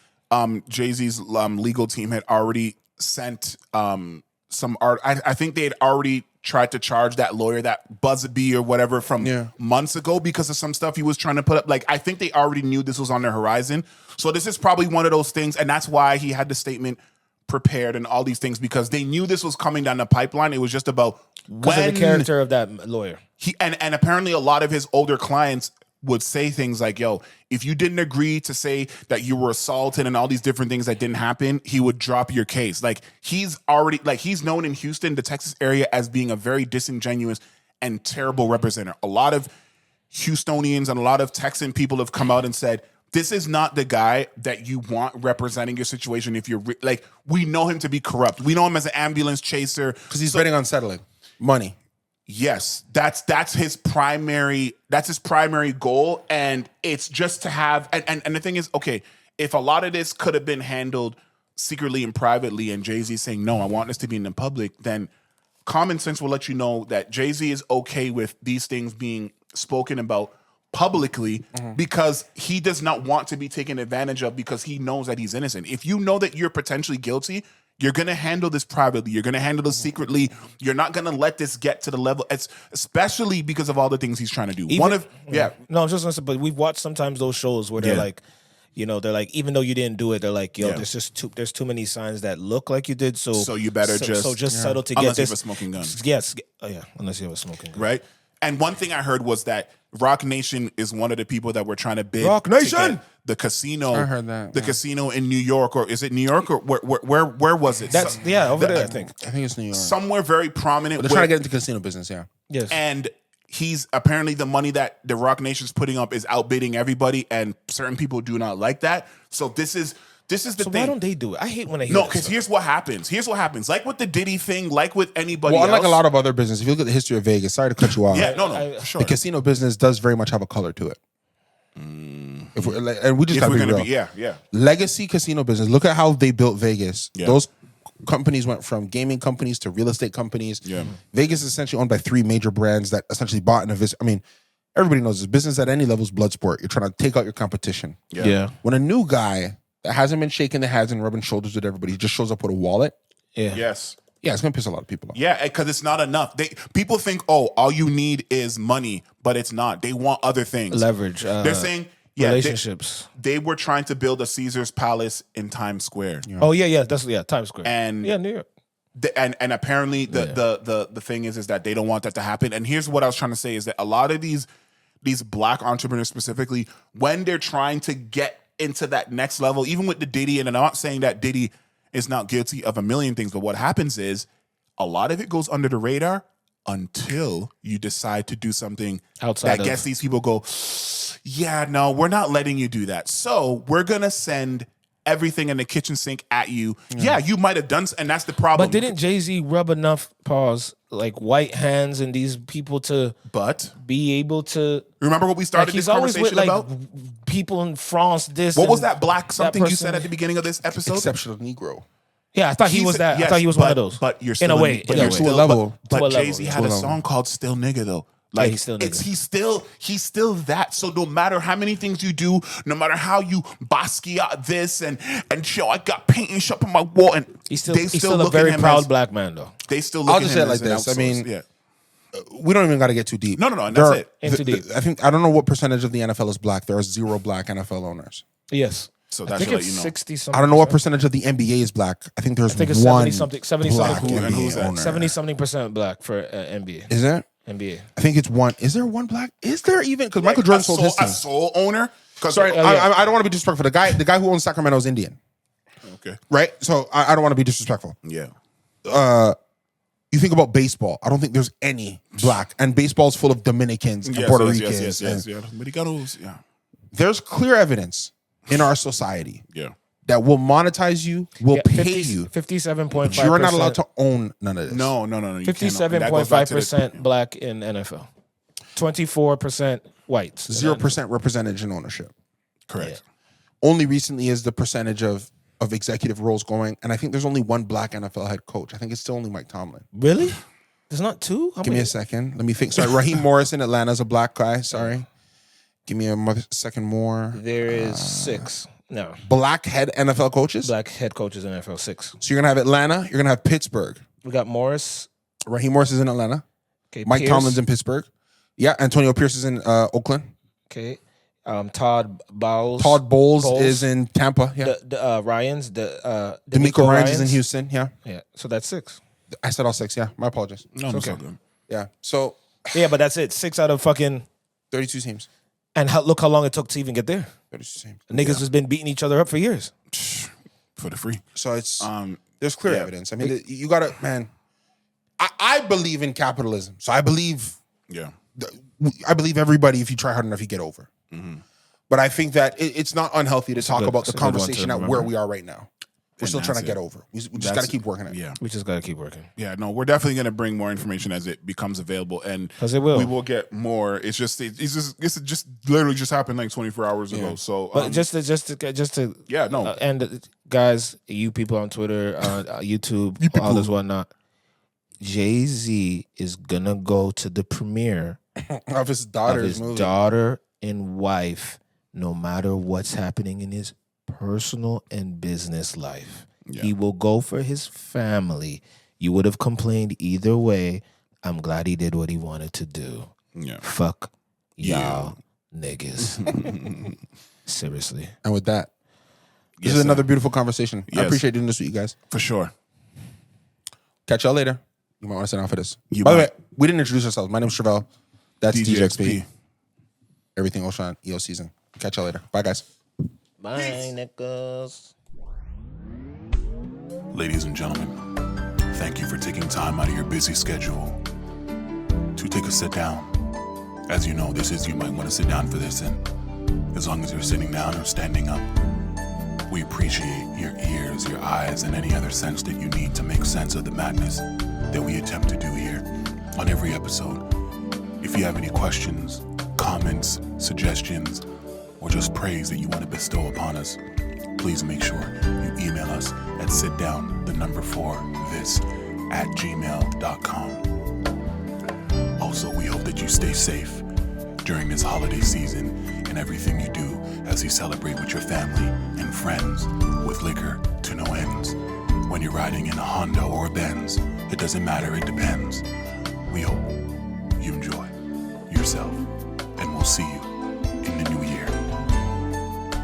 Jay-Z's legal team had already sent some art. I think they had already tried to charge that lawyer, that Buzzbee or whatever, from months ago because of some stuff he was trying to put up. I think they already knew this was on their horizon. So this is probably one of those things, and that's why he had the statement prepared and all these things, because they knew this was coming down the pipeline. It was just about Because of the character of that lawyer. He and apparently a lot of his older clients would say things like, yo, if you didn't agree to say that you were assaulted and all these different things that didn't happen, he would drop your case. He's already, he's known in Houston, the Texas area, as being a very disingenuous and terrible representative. A lot of Houstonians and a lot of Texan people have come out and said, this is not the guy that you want representing your situation. If you're we know him to be corrupt. We know him as an ambulance chaser. Because he's betting on settling money. Yes, that's his primary goal, and it's just to have and the thing is, okay, if a lot of this could have been handled secretly and privately, and Jay-Z saying no, I want this to be in the public, then common sense will let you know that Jay-Z is okay with these things being spoken about publicly because he does not want to be taken advantage of, because he knows that he's innocent. If you know that you're potentially guilty, you're going to handle this privately. You're going to handle this secretly. You're not going to let this get to the level, especially because of all the things he's trying to do. No, I'm just going to say, but we've watched sometimes those shows where they're they're like, even though you didn't do it, they're like, yo, there's too many signs that look like you did. So you better just settle to unless get this. you have a smoking gun. Yes. Oh, yeah. Unless you have a smoking gun. Right. And one thing I heard was that Rock Nation is one of the people that were trying to bid. Rock Nation? To get the casino. I heard that. The casino in New York, or is it New York, or where was it? That's over there, I think. I think it's New York. Somewhere very prominent. But they're trying to get into casino business, yeah. Yes. And he's apparently, the money that the Rock Nation's putting up is outbidding everybody, and certain people do not like that. So this is the so thing. why don't they do it? I hate when I hear No, that because stuff. here's what happens. Like with the Diddy thing, like with anybody Well, else. unlike a lot of other business, if you look at the history of Vegas, sorry to cut you off. Yeah, no, for sure. The casino business does very much have a color to it. If we're, and we just If gotta we're be gonna real. be, yeah. Legacy casino business. Look at how they built Vegas. Yeah. Those companies went from gaming companies to real estate companies. Yeah. Vegas is essentially owned by three major brands that essentially bought and everybody knows this. Business at any level is blood sport. You're trying to take out your competition. Yeah. When a new guy that hasn't been shaking the hands and rubbing shoulders with everybody, he just shows up with a wallet. Yeah. Yes. Yeah, it's gonna piss a lot of people off. Yeah, because it's not enough. People think, oh, all you need is money, but it's not. They want other things. Leverage. They're saying, relationships. They were trying to build a Caesar's Palace in Times Square. Oh yeah, that's Times Square. And New York. And apparently the thing is that they don't want that to happen. And here's what I was trying to say is that a lot of these black entrepreneurs specifically, when they're trying to get into that next level, even with the Diddy, and I'm not saying that Diddy is not guilty of a million things, but what happens is a lot of it goes under the radar until you decide to do something outside that gets these people go, yeah, no, we're not letting you do that. So we're going to send everything in the kitchen sink at you. Yeah, you might have done, and that's the problem. But didn't Jay-Z rub enough like white hands and these people to be able to remember what we started like this conversation about? People in France. What was that black something you said at the beginning of this episode? Exceptional Negro. Yeah, I thought he was that. Yes, I thought he was one of those. But you're still in a way. But you're to a level. But Jay-Z had a song called "Still Nigga" though. Like he's still nigga. He's still that. So no matter how many things you do, no matter how you Basquiat this and yo, I got painting shop on my wall, and he's still a very proud black man though. They still look. I'll just say it like this. I mean, we don't even got to get too deep. No, and that's it. Ain't too deep. I don't know what percentage of the NFL is black. There are 0 black NFL owners. Yes. So I think it's 60-something. I don't know what percentage of the NBA is black. I think there's it's one 70-something black and NBA owner. 70-something% black for NBA. Is it? NBA. I think it's one. Is there one black? Is there even? Because Michael Jordan sold his team. A sole owner? Sorry, I don't want to be disrespectful. The guy who owns Sacramento is Indian. Okay. Right? So I don't want to be disrespectful. Yeah. You think about baseball. I don't think there's any black. And baseball's full of Dominicans and Puerto Ricans. Yes. Americanos, yeah. There's clear evidence in our society that will monetize you, will pay you. 57.5%. You're not allowed to own none of this. No. 57.5% black in NFL. 24% whites. 0% representation in ownership. Correct. Yeah. Only recently is the percentage of executive roles going, and I think there's only one black NFL head coach. I think it's still only Mike Tomlin. Really? There's not two? Give me a second. Let me think. Sorry, Raheem Morris in Atlanta is a black guy. Sorry. Give me a second more. There is 6. No. Black head NFL coaches? Black head coaches in NFL, 6. So you're going to have Atlanta. You're going to have Pittsburgh. We got Morris. Raheem Morris is in Atlanta. Okay, Mike Pierce. Tomlin's in Pittsburgh. Yeah, Antonio Pierce is in Oakland. Okay. Todd Bowles. Todd Bowles is in Tampa. Yeah. The Ryans. D'Amico Ryans is in Houston. Yeah. Yeah. So that's 6. I said all 6. Yeah. My apologies. No, it's okay. Good. Yeah. So. Yeah, but that's it. 6 out of fucking 32 teams. And look how long it took to even get there. 32 teams. Niggas has been beating each other up for years. For the free. So it's there's clear evidence. I mean, you gotta, man. I believe in capitalism. So I believe. Yeah. I believe everybody, if you try hard enough, you get over. Mm-hmm. But I think that it's not unhealthy to talk about the conversation at where we are right now. We're still trying to get over. We just got to keep working it. Yeah. We just got to keep working. Yeah, no, we're definitely going to bring more information as it becomes available. And because it will. We will get more. It's just literally just happened like 24 hours ago. So but just to yeah, no. And guys, you people on Twitter, YouTube, all this whatnot, Jay-Z is going to go to the premiere of his daughter's movie. Daughter and wife, no matter what's happening in his personal and business life. Yeah. He will go for his family. You would have complained either way. I'm glad he did what he wanted to do. Yeah. Fuck y'all niggas. Seriously. And with that, this is another beautiful conversation. Yes. I appreciate doing this with you guys. For sure. Catch y'all later. You might want to sit down for this. By the way, we didn't introduce ourselves. My name's Trivelle. That's DJXP. EverythingOShauN, EO season. Catch y'all later. Bye, guys. Bye, niggas. Ladies and gentlemen, thank you for taking time out of your busy schedule to take a sit down. As you know, you might want to sit down for this, and as long as you're sitting down or standing up, we appreciate your ears, your eyes, and any other sense that you need to make sense of the madness that we attempt to do here on every episode. If you have any questions, comments, suggestions, or just praise that you want to bestow upon us, please make sure you email us at sitdown4this@gmail.com. Also, we hope that you stay safe during this holiday season and everything you do as you celebrate with your family and friends with liquor to no ends. When you're riding in a Honda or a Benz, it doesn't matter, it depends. We hope you enjoy yourself, and we'll see you in the new year.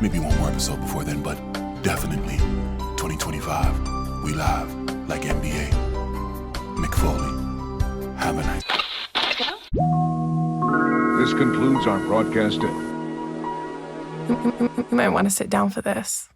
Maybe one more episode before then, but definitely 2025, we live like NBA. Mick Foley, have a nice. This concludes our broadcast day. You might want to sit down for this.